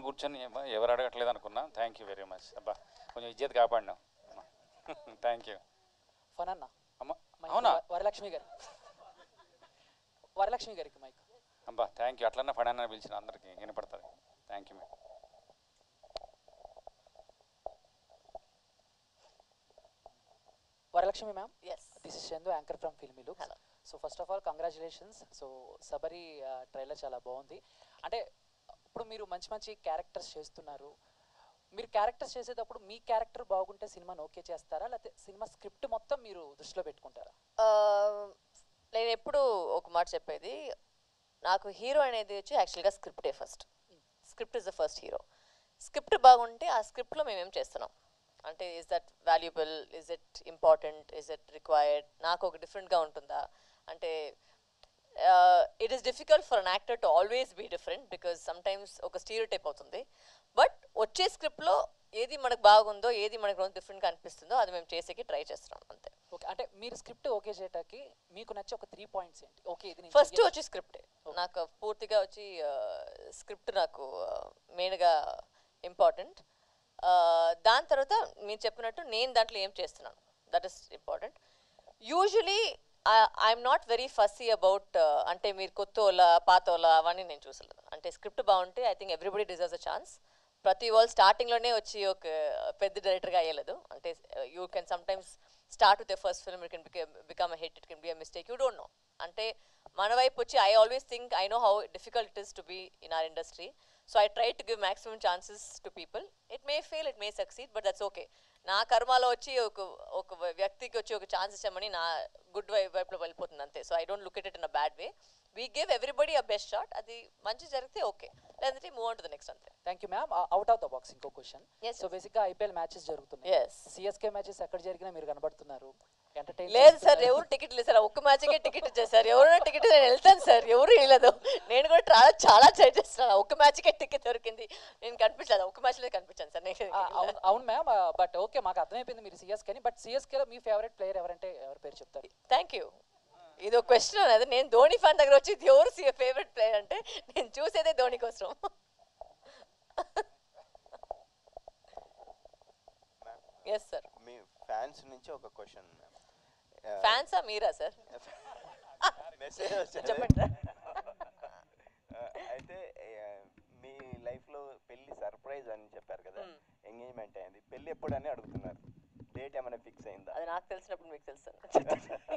కూర్చొని ఎవరు అడగట్లేదు అనుకున్నా. Thank you very much. అబ్బా కొంచెం ఇజ్జత్ కాపాడినావు. Thank you. ఫనన్న అమ్మ అవునా? వరలక్ష్మి గారు, వరలక్ష్మి గారికి మైక్. అబ్బా థ్యాంక్ యూ. అట్లన్నా ఫడన్నా పిలిచిన అందరికీ వినపడుతుంది. Thank you madam. Varalakshmi ma'am, yes, this is Shendu, anchor from Filmy Looks. Hello. So first of all, congratulations. So Sabari trailer చాలా బాగుంది. అంటే ఇప్పుడు మీరు మంచి మంచి క్యారెక్టర్స్ చేస్తున్నారు. మీరు క్యారెక్టర్స్ చేసేటప్పుడు మీ క్యారెక్టర్ బాగుంటే సినిమాని ఓకే చేస్తారా, లేకపోతే సినిమా స్క్రిప్ట్ మొత్తం మీరు దృష్టిలో పెట్టుకుంటారా? నేను ఎప్పుడు ఒక మాట చెప్పేది, నాకు హీరో అనేది వచ్చి యాక్చువల్గా స్క్రిప్టే first. Script is the first hero. Script బాగుంటే ఆ స్క్రిప్ట్లో మేమేం చేస్తున్నాం అంటే, is that valuable, is it important, is it required, నాకు ఒక డిఫరెంట్గా ఉంటుందా అంటే. It is difficult for an actor to always be different, because sometimes ఒక స్టీరియోటైప్ అవుతుంది. బట్ వచ్చే స్క్రిప్ట్లో ఏది మనకు బాగుందో, ఏది మనకు డిఫరెంట్గా అనిపిస్తుందో అది మేము చేసేకి ట్రై చేస్తున్నాం అంతే. ఓకే, అంటే మీరు స్క్రిప్ట్ ఓకే చేయటానికి మీకు నచ్చే ఒక 3 పాయింట్స్ ఏంటి? ఓకే, ఇది ఫస్ట్ వచ్చి స్క్రిప్టే నాకు పూర్తిగా వచ్చి స్క్రిప్ట్ నాకు మెయిన్గా ఇంపార్టెంట్. దాని తర్వాత మీరు చెప్పినట్టు నేను దాంట్లో ఏం చేస్తున్నాను, that is important. Usually I'm not very fussy about అంటే మీరు కొత్త వాళ్ళ పాత వాళ్ళ అవన్నీ నేను చూసలేదు. అంటే స్క్రిప్ట్ బాగుంటే I think everybody deserves a chance. ప్రతి వాళ్ళు స్టార్టింగ్లోనే వచ్చి ఒక పెద్ద డైరెక్టర్గా అయ్యలేదు. అంటే you can sometimes start with the first film, it can become a hit, it can be a mistake, you don't know. అంటే మన వైపు వచ్చి I always think I know how difficult it is to be in our industry. So I try to give maximum chances to people. It may fail, it may succeed, but that's okay. నా కర్మాలో వచ్చి ఒక వ్యక్తికి వచ్చి ఒక ఛాన్స్ ఇచ్చామని నా గుడ్ వైపులో వెళ్ళిపోతుంది అంతే. So I don't look it in a bad way. We give everybody a best shot. అది మంచి జరిగితే ఓకే, లేదంటే move on to the next అంతే. Thank you ma'am. Out of the box ఇంకో క్వశ్చన్. సో బేసిక్గా ఐపీఎల్ మ్యాచెస్ జరుగుతున్నాయి. సిఎస్కే మ్యాచెస్ ఎక్కడ జరిగినా మీరు కనబడుతున్నారు. లేదు సార్, ఎవరు టికెట్ లేదు సార్. ఒక్క మ్యాచ్కే టికెట్ ఇచ్చారు సార్. ఎవరైనా టికెట్ నేను వెళ్తాను సార్, ఎవరు ఇవ్వలేదు. నేను కూడా చాలా ట్రై చేస్తున్నాను. ఒక్క మ్యాచ్కే టికెట్ దొరికింది, నేను కనిపించలేదు. ఒక్క మ్యాచ్లో కనిపించాను సార్ నేను. అవును మ్యామ్, బట్ ఓకే మాకు అర్థమైపోయింది మీరు సిఎస్కేని. బట్ సిఎస్కేలో మీ ఫేవరెట్ ప్లేయర్ ఎవరంటే ఎవరి పేరు చెప్తారు? Thank you. ఇది ఒక క్వశ్చన్ అనేది. నేను ధోని ఫ్యాన్ దగ్గర వచ్చి ఎవరు ఫేవరెట్ ప్లేయర్ అంటే నేను చూసేదే ధోని కోసం. Yes sir. మీ ఫ్యాన్స్ నుంచి ఒక క్వశ్చన్. ఫ్యాన్సా మీరా సార్? మెసేజ్ చెప్పండి. అయితే మీ లైఫ్లో పెళ్లి సర్ప్రైజ్ అని చెప్పారు కదా, ఎంగేజ్మెంట్ అయింది, పెళ్లి ఎప్పుడు అని అడుగుతున్నారు. డేట్ ఏమైనా ఫిక్స్ అయిందా? అది నాకు తెలిసినప్పుడు మీకు తెలుసు.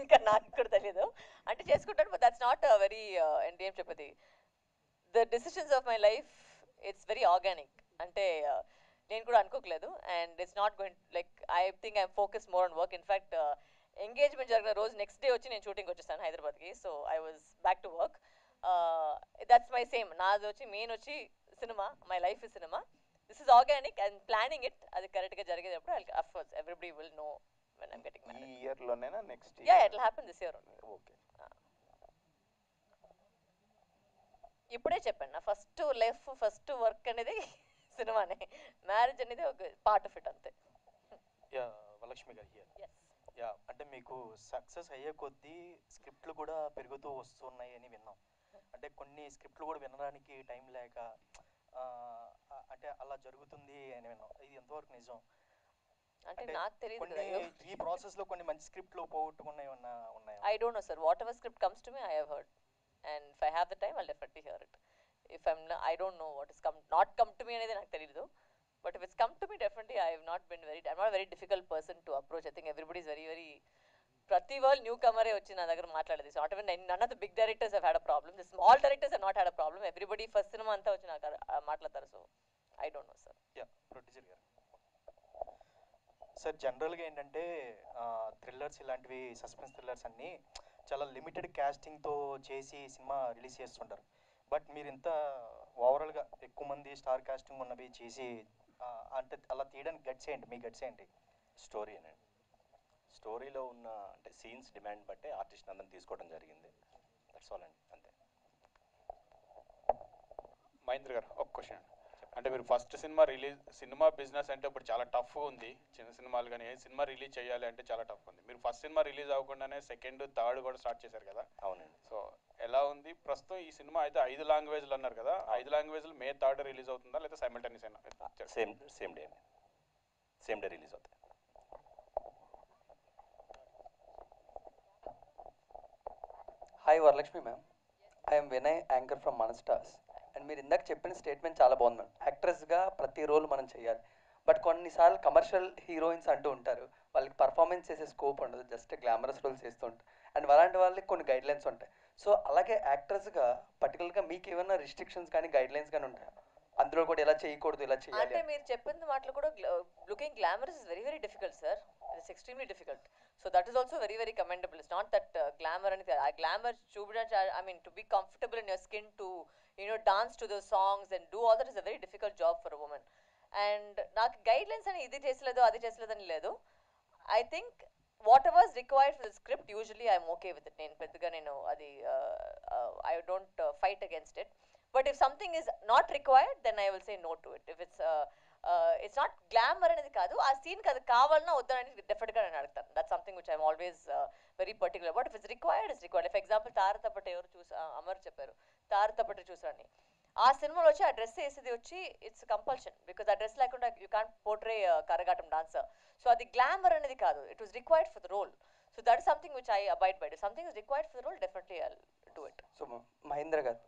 ఇంకా నాకు కూడా తెలియదు. అంటే చేసుకుంటాను, బట్ దట్స్ నాట్ వెరీ అంటే ఏం చెప్పది, the decisions of my life it's very organic. అంటే నేను కూడా అనుకోకలేదు. And it's not going like I think I'm focus more on work. In fact engagement జరిగిన రోజు నెక్స్ట్ డే వచ్చి నేను షూటింగ్ వచ్చేసాను హైదరాబాద్కి. So I was back to work. That's my same. నాది వచ్చి మెయిన్ వచ్చి cinema, my life is cinema. This is organic and planning it. అది కరెక్ట్గా జరిగేటప్పుడు of course everybody will know when I'm getting married. ఈ ఇయర్లోనేనా next yeah, it will happen this year. Okay. ఇప్పుడే చెప్పాను, నా ఫస్ట్ లైఫ్ ఫస్ట్ వర్క్ అనేది సినిమానే. మ్యారేజ్ అనేది ఒక పార్ట్ ఆఫ్ ఇట్ అంతే. యా, వరలక్ష్మి గారు హియర్. యా, అంటే మీకు సక్సెస్ అయ్యే కొద్దీ స్క్రిప్ట్లు కూడా పెరుగుతూ వస్తున్నాయి అని విన్నాం. అంటే కొన్ని స్క్రిప్ట్లు కూడా వినడానికి టైం లేక అంటే అలా జరుగుతుంది అని విన్నాం. ఇది ఎంతవరకు నిజం? అంటే నాకు తెలియదు కదా. ఈ ప్రాసెస్లో కొన్ని మంచి స్క్రిప్ట్లు పోగొట్టుకున్నాయి ఉన్నాయి. I don't know, sir. Whatever script comes to me, I have heard. And if I have the time, I'll definitely hear it. If I don't know what is not come to me అనేది నాకు తెలియదు. But if it's come to me, definitely I have not been I'm not a very difficult person to approach. I think everybody is very, very, ప్రతి వాళ్ళు న్యూ కమరే వచ్చి నా దగ్గర మాట్లాడేది. So not even none of the big directors have had a problem. The small directors have not had a problem. Everybody first సినిమా అంతా వచ్చి నాకు మాట్లాడతారు. So I don't know sir. Yeah, producer గారు సార్, జనరల్గా ఏంటంటే థ్రిల్లర్స్ ఇలాంటివి సస్పెన్స్ థ్రిల్లర్స్ అన్నీ చాలా లిమిటెడ్ క్యాస్టింగ్తో చేసి సినిమా రిలీజ్ చేస్తుంటారు. బట్ మీరు ఇంత ఓవరాల్గా ఎక్కువ మంది స్టార్ కాస్టింగ్ ఉన్నవి చేసి అంటే అలా తీయడానికి గట్స్ ఏంటి? మీ గట్స్ ఏంటి? స్టోరీ అనండి. స్టోరీలో ఉన్న అంటే సీన్స్ డిమాండ్ బట్టే ఆర్టిస్ట్ అందరిని తీసుకోవడం జరిగింది. దట్స్ ఆల్ అండి, అంతే. మహేంద్ర గారు ఒక క్వశ్చన్. అంటే మీరు ఫస్ట్ సినిమా బిజినెస్ అంటే ఇప్పుడు చాలా టఫ్ ఉంది. చిన్న సినిమాలు కానీ ఏ సినిమా రిలీజ్ చేయాలి అంటే చాలా టఫ్ ఉంది. మీరు ఫస్ట్ సినిమా రిలీజ్ అవ్వకుండానే సెకండ్ థర్డ్ కూడా స్టార్ట్ చేశారు కదా. అవునండి. సో ఎలా ఉంది ప్రస్తుతం ఈ సినిమా? అయితే 5 లాంగ్వేజ్లు అన్నారు కదా, 5 లాంగ్వేజ్లు May 3 రిలీజ్ అవుతుందా లేదా సైమల్టేనియస్ అయినా? సేమ్ డే అండి, సేమ్ డే రిలీజ్ అవుతాయి. Hi Varalakshmi ma'am, I'm Vinay, anchor from మన స్టార్స్. అండ్ మీరు ఇందాక చెప్పిన స్టేట్మెంట్ చాలా బాగుంది మ్యామ్. యాక్ట్రెస్గా ప్రతి రోల్ మనం చేయాలి. బట్ కొన్నిసార్లు కమర్షియల్ హీరోయిన్స్ అంటూ ఉంటారు, వాళ్ళకి పర్ఫార్మెన్స్ చేసే స్కోప్ ఉండదు, జస్ట్ గ్లామరస్ రోల్స్ చేస్తూ ఉంటారు. అండ్ అలాంటి వాళ్ళకి కొన్ని గైడ్ లైన్స్ ఉంటాయి. సో అలాగే యాక్టర్స్గా పర్టికులర్గా మీకు ఏమైనా రిస్ట్రిక్షన్స్ కానీ గైడ్ లైన్స్ కానీ ఉంటాయి? అందులో కూడా ఎలా చేయకూడదు, ఇలా చేయాలి అంటే మీరు చెప్పిన మాటలు కూడా looking glamorous is very, very difficult sir. It's extremely difficult. So that is also very, very commendable. It's not that glamour అనేది. ఆ గ్లామర్ చూపించడానికి, I mean to be comfortable in your skin, to dance to those songs and do all that is a very difficult job for a woman. And నాకు గైడ్ లైన్స్ అని ఇది చేసలేదు అది చేసలేదు అని లేదు. I think whatever is required for the script usually I'm okay with it. నేను పెద్దగా అది I don't fight against it. But if something is not required then I will say no to it. If it's not glamour అనేది కాదు, ఆ సీన్కి అది కావాలన్నా వద్దనేది డెఫినెట్గా నేను అడుగుతాను. That's something which I'm always very particular. But if it's required it's required. For example తారతపట్ట ఎవరు అమర్ చెప్పారు, తారతపట్ట చూసాను. ఆ సినిమాలో వచ్చి ఆ డ్రెస్ వేసేది వచ్చి ఇట్స్ కంపల్షన్, బికాజ్ ఆ డ్రెస్ లేకుండా you can't portray Karagattam dancer. So అది గ్లామర్ అనేది కాదు, it was required for the role. So that is something which I abide by. Something is required for the role, definitely I do it. So Mahendra garu,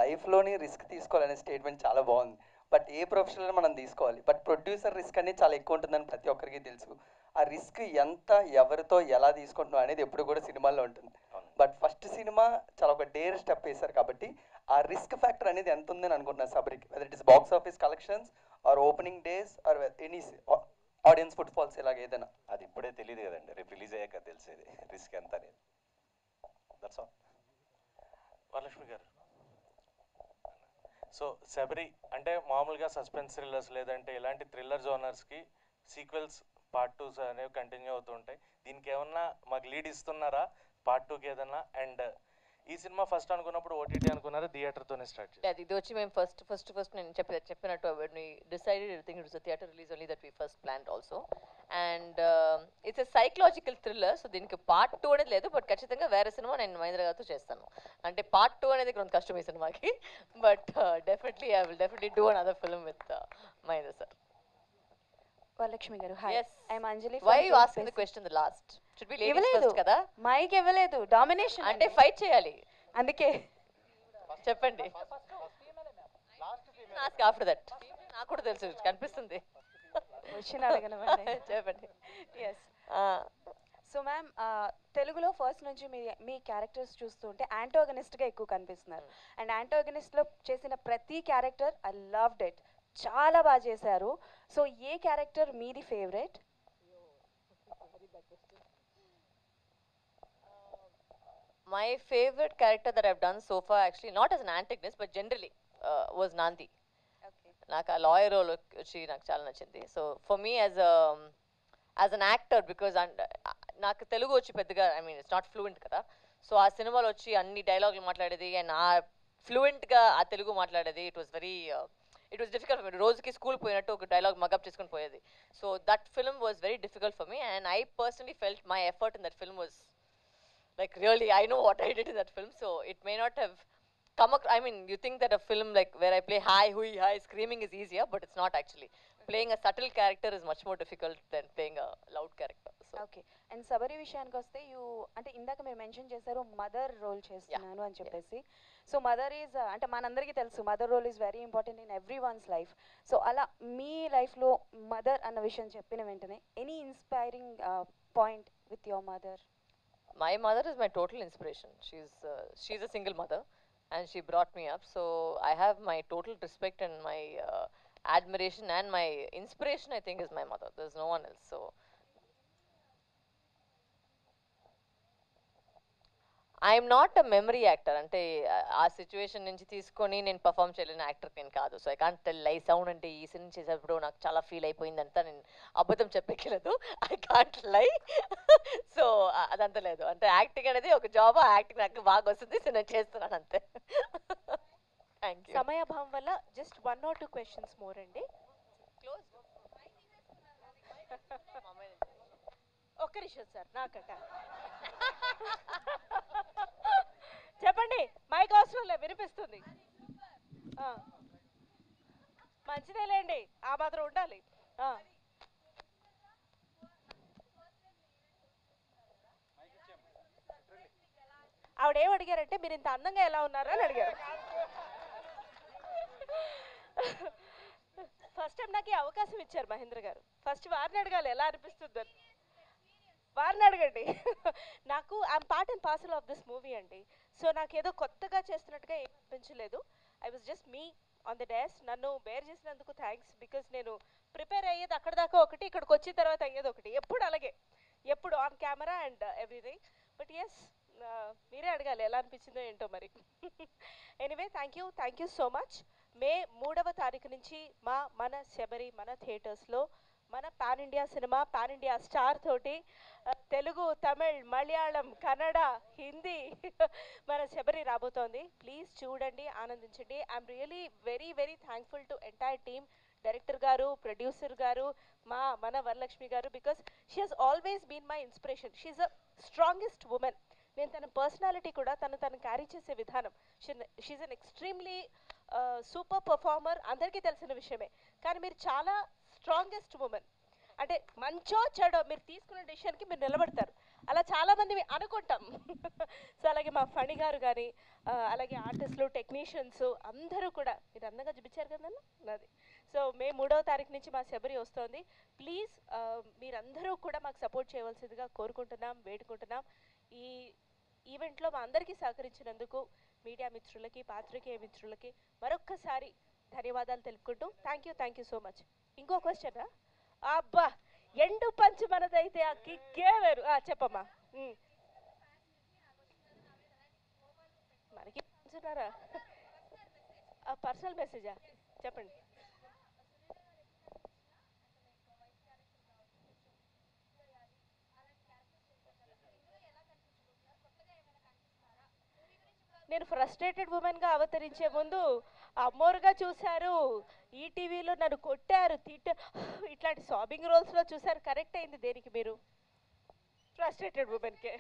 లైఫ్లోని రిస్క్ తీసుకోవాలనే స్టేట్మెంట్ చాలా బాగుంది. బట్ ఏ ప్రొఫెషన్లో మనం తీసుకోవాలి, బట్ ప్రొడ్యూసర్ రిస్క్ అనేది చాలా ఎక్కువ ఉంటుందని ప్రతి ఒక్కరికి తెలుసు. ఆ రిస్క్ ఎంత, ఎవరితో ఎలా తీసుకుంటున్నాం అనేది ఎప్పుడు కూడా సినిమాల్లో ఉంటుంది. బట్ ఫస్ట్ సినిమా చాలా ఒక డేర్ స్టెప్ వేశారు కాబట్టి ఆ రిస్క్ ఫ్యాక్టర్ అనేది ఎంత ఉందని అనుకుంటున్నారు సబరికి, whether it is box office collections or opening days or any audience footfalls ఇలాగ ఏదైనా. అది ఇప్పుడే తెలియదు కదండి, రేపు రిలీజ్ అయ్యాక తెలిసేది రిస్క్ ఎంత అనేది. That's all. వరలక్ష్మి గారు, సో శబరి అంటే మామూలుగా సస్పెన్స్ థ్రిల్లర్స్ లేదంటే ఇలాంటి థ్రిల్లర్ జోనర్స్కి సీక్వెల్స్ పార్ట్ 2 అనేవి కంటిన్యూ అవుతుంటాయి. దీనికి ఏమన్నా మాకు లీడ్ ఇస్తున్నారా పార్ట్ 2కి ఏదన్నా? అండ్ ఈ సినిమా ఫస్ట్ అనుకున్నప్పుడు ఓటీటీ అనుకున్నారా, థియేటర్తోనే స్టార్ట్ చేసి? అది ఇది వచ్చి మేము ఫస్ట్ నేను చెప్పినట్టు decided everything it's theatre release only that we first planned also. And it's a psychological thriller. So దీనికి పార్ట్ 2 అనేది లేదు, బట్ ఖచ్చితంగా వేరే సినిమా నేను మహేంద్ర గారితో చేస్తాను. అంటే పార్ట్ 2 అనేది కొంచెం కష్టం ఈ సినిమాకి, but definitely I will definitely do another film with Mahendra sir. Varalakshmi garu, hi. I'm Anjali. Why you asking the question the last? Should be ladies first కదా? మైక్ ఇవ్వలేదు, డామినేషన్ అంటే ఫైట్ చేయాలి అందుకే. చెప్పండి. Ask after that. నాకు కూడా తెలుసు, కనిపిస్తుంది. క్వశ్చన్ అడగనమండి. చెప్పండి. ఎస్. సో మ్యామ్, తెలుగులో ఫస్ట్ నుంచి మీ క్యారెక్టర్స్ చూస్తుంటే యాంటోగనిస్ట్గా ఎక్కువ కనిపిస్తున్నారు. అండ్ యాంటోగనిస్ట్లో చేసిన ప్రతి క్యారెక్టర్ ఐ లవ్డ్ ఇట్, చాలా బాగా చేశారు. సో ఏ క్యారెక్టర్ మీది favourite? My favorite character that I've done so far, actually not as an antagonist but generally, was Nandi. నాకు ఆ లాయర్ రోల్ వచ్చి నాకు చాలా నచ్చింది. So for me as an actor, because నాకు తెలుగు వచ్చి పెద్దగా I mean it's not fluent కదా. సో ఆ సినిమాలో వచ్చి అన్ని డైలాగులు మాట్లాడేది అండ్ ఆ ఫ్లూయెంట్గా ఆ తెలుగు మాట్లాడేది. It was difficult for me. రోజుకి స్కూల్ పోయినట్టు ఒక డైలాగ్ మగప్ చేసుకుని పోయేది. So that film was very difficult for me and I personally felt my effort in that film was like really I know what I did in that film, so it may not have come I mean you think that a film like where I play hi hui hi screaming is easier, but it's not actually. Playing a subtle character is much more difficult than playing a loud character. So okay. And Sabari విషయానికి వస్తే అంటే ఇందాక మీరు మెన్షన్ చేశారు మదర్ రోల్ చేస్తున్నాను అని చెప్పేసి. సో మదర్ ఈజ్ అంటే మనందరికీ తెలుసు mother role is very important in every one's life. So అలా మీ లైఫ్లో మదర్ అన్న విషయం చెప్పిన వెంటనే any inspiring point with your mother? My mother is my total inspiration. She's a single mother and she brought me up, so I have my total respect and my admiration and my inspiration, I think, is my mother. There's no one else. So I'm not a memory actor. అంటే ఆ సిచ్యువేషన్ నుంచి తీసుకొని నేను పర్ఫామ్ చేయలేని యాక్టర్ నేను కాదు. సో ఐ కాంట్ టెల్ లై సౌండ్ అంటే ఈ సినిమా చేసేటప్పుడు నాకు చాలా ఫీల్ అయిపోయిందంతా నేను అబద్ధం చెప్పలేదు. ఐ కాంట్ లై. సో అదంతా లేదు. అంటే యాక్టింగ్ అనేది ఒక జాబ్, ఆ యాక్టింగ్ నాకు బాగా వస్తుంది, సో నేను చేస్తున్నాను అంతే. Thank you. సమయాభావం వల్ల జస్ట్ 1 or 2 questions మోర్ అండి. ఒక్క నిమిషం సార్, నాకట చెప్పండి. మైక్ అవసరం లే, వినిపిస్తుంది. మంచిదేలేండి, ఆ మాత్రం ఉండాలి. ఆవిడ ఏం అడిగారంటే మీరు ఇంత అందంగా ఎలా ఉన్నారా అని అడిగారు. ఫస్ట్ టైం నాకు ఈ అవకాశం ఇచ్చారు మహేంద్ర గారు. ఫస్ట్ వారిని అడగాలి ఎలా అనిపిస్తుందని. వారిని అడగండి. నాకు I'm part and parcel of this movie అండి. సో నాకేదో కొత్తగా చేస్తున్నట్టుగా ఏం అనిపించలేదు. I was just me on the dash. నన్ను బేర్ చేసినందుకు థ్యాంక్స్. బికాస్ నేను ప్రిపేర్ అయ్యేది అక్కడ దాకా ఒకటి, ఇక్కడికి వచ్చిన తర్వాత అయ్యేది ఒకటి. ఎప్పుడు అలాగే, ఎప్పుడు on camera and everything. But yes, మీరే అడగాలి ఎలా అనిపించిందో ఏంటో మరి. Anyway, thank you so much. May 3వ తారీఖు నుంచి మన శబరి మన థియేటర్స్లో మన pan India cinema, pan India star తోటి తెలుగు, తమిళ్, మలయాళం, కన్నడ, హిందీ మన శబరి రాబోతోంది. ప్లీజ్ చూడండి, ఆనందించండి. I'm really very very thankful to entire team, director గారు, ప్రొడ్యూసర్ గారు, మన వరలక్ష్మి గారు. Because she has always been my inspiration. She's a strongest women. నేను తన పర్సనాలిటీ కూడా తను క్యారీ చేసే విధానం, she's an extremely super performer అందరికీ తెలిసిన విషయమే. కానీ మీరు చాలా స్ట్రాంగెస్ట్ ఉమెన్. అంటే మంచో చెడో మీరు తీసుకున్న డెసిషన్కి మీరు నిలబడతారు. అలా చాలామంది అనుకుంటాం. సో అలాగే మా ఫణి గారు కానీ అలాగే ఆర్టిస్టులు టెక్నీషియన్స్ అందరూ కూడా మీరు అందంగా చూపించారు కదన్నా నాది. సో మే 3వ తారీఖు నుంచి మా శబరి వస్తోంది. ప్లీజ్ మీరందరూ కూడా మాకు సపోర్ట్ చేయవలసిందిగా కోరుకుంటున్నాం, వేడుకుంటున్నాం. ఈ ఈవెంట్లో మా అందరికీ సహకరించినందుకు మీడియా మిత్రులకి, పాత్రికేయ మిత్రులకి మరొక్కసారి ధన్యవాదాలు తెలుపుకుంటూ థ్యాంక్ యూ సో మచ్. ఇంకో క్వశ్చన్. అబ్బా ఎండు పంచు మనదైతే ఆ కిక్కే వేరు. చెప్పమ్మా. మనకి పంచున్నారా? పర్సనల్ మెసేజా? చెప్పండి. నేను ఫ్రస్ట్రేటెడ్ ఉమెన్గా అవతరించే ముందు అమ్మోరుగా చూశారు, ఈటీవీలో నన్ను కొట్టారు, ఇట్లాంటి సాబింగ్ రోల్స్లో చూశారు. కరెక్ట్ అయింది దేనికి? మీరు ఫ్రస్ట్రేటెడ్ ఉమెన్కే.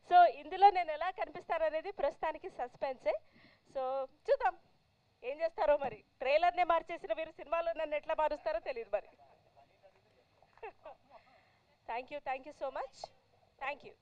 సో ఇందులో నేను ఎలా కనిపిస్తాననేది ప్రస్తుతానికి సస్పెన్సే. సో చూద్దాం ఏం చేస్తారో మరి. ట్రైలర్నే మార్చేసిన మీరు సినిమాలో నన్ను ఎట్లా మారుస్తారో తెలియదు మరి. Thank you so much. Thank you.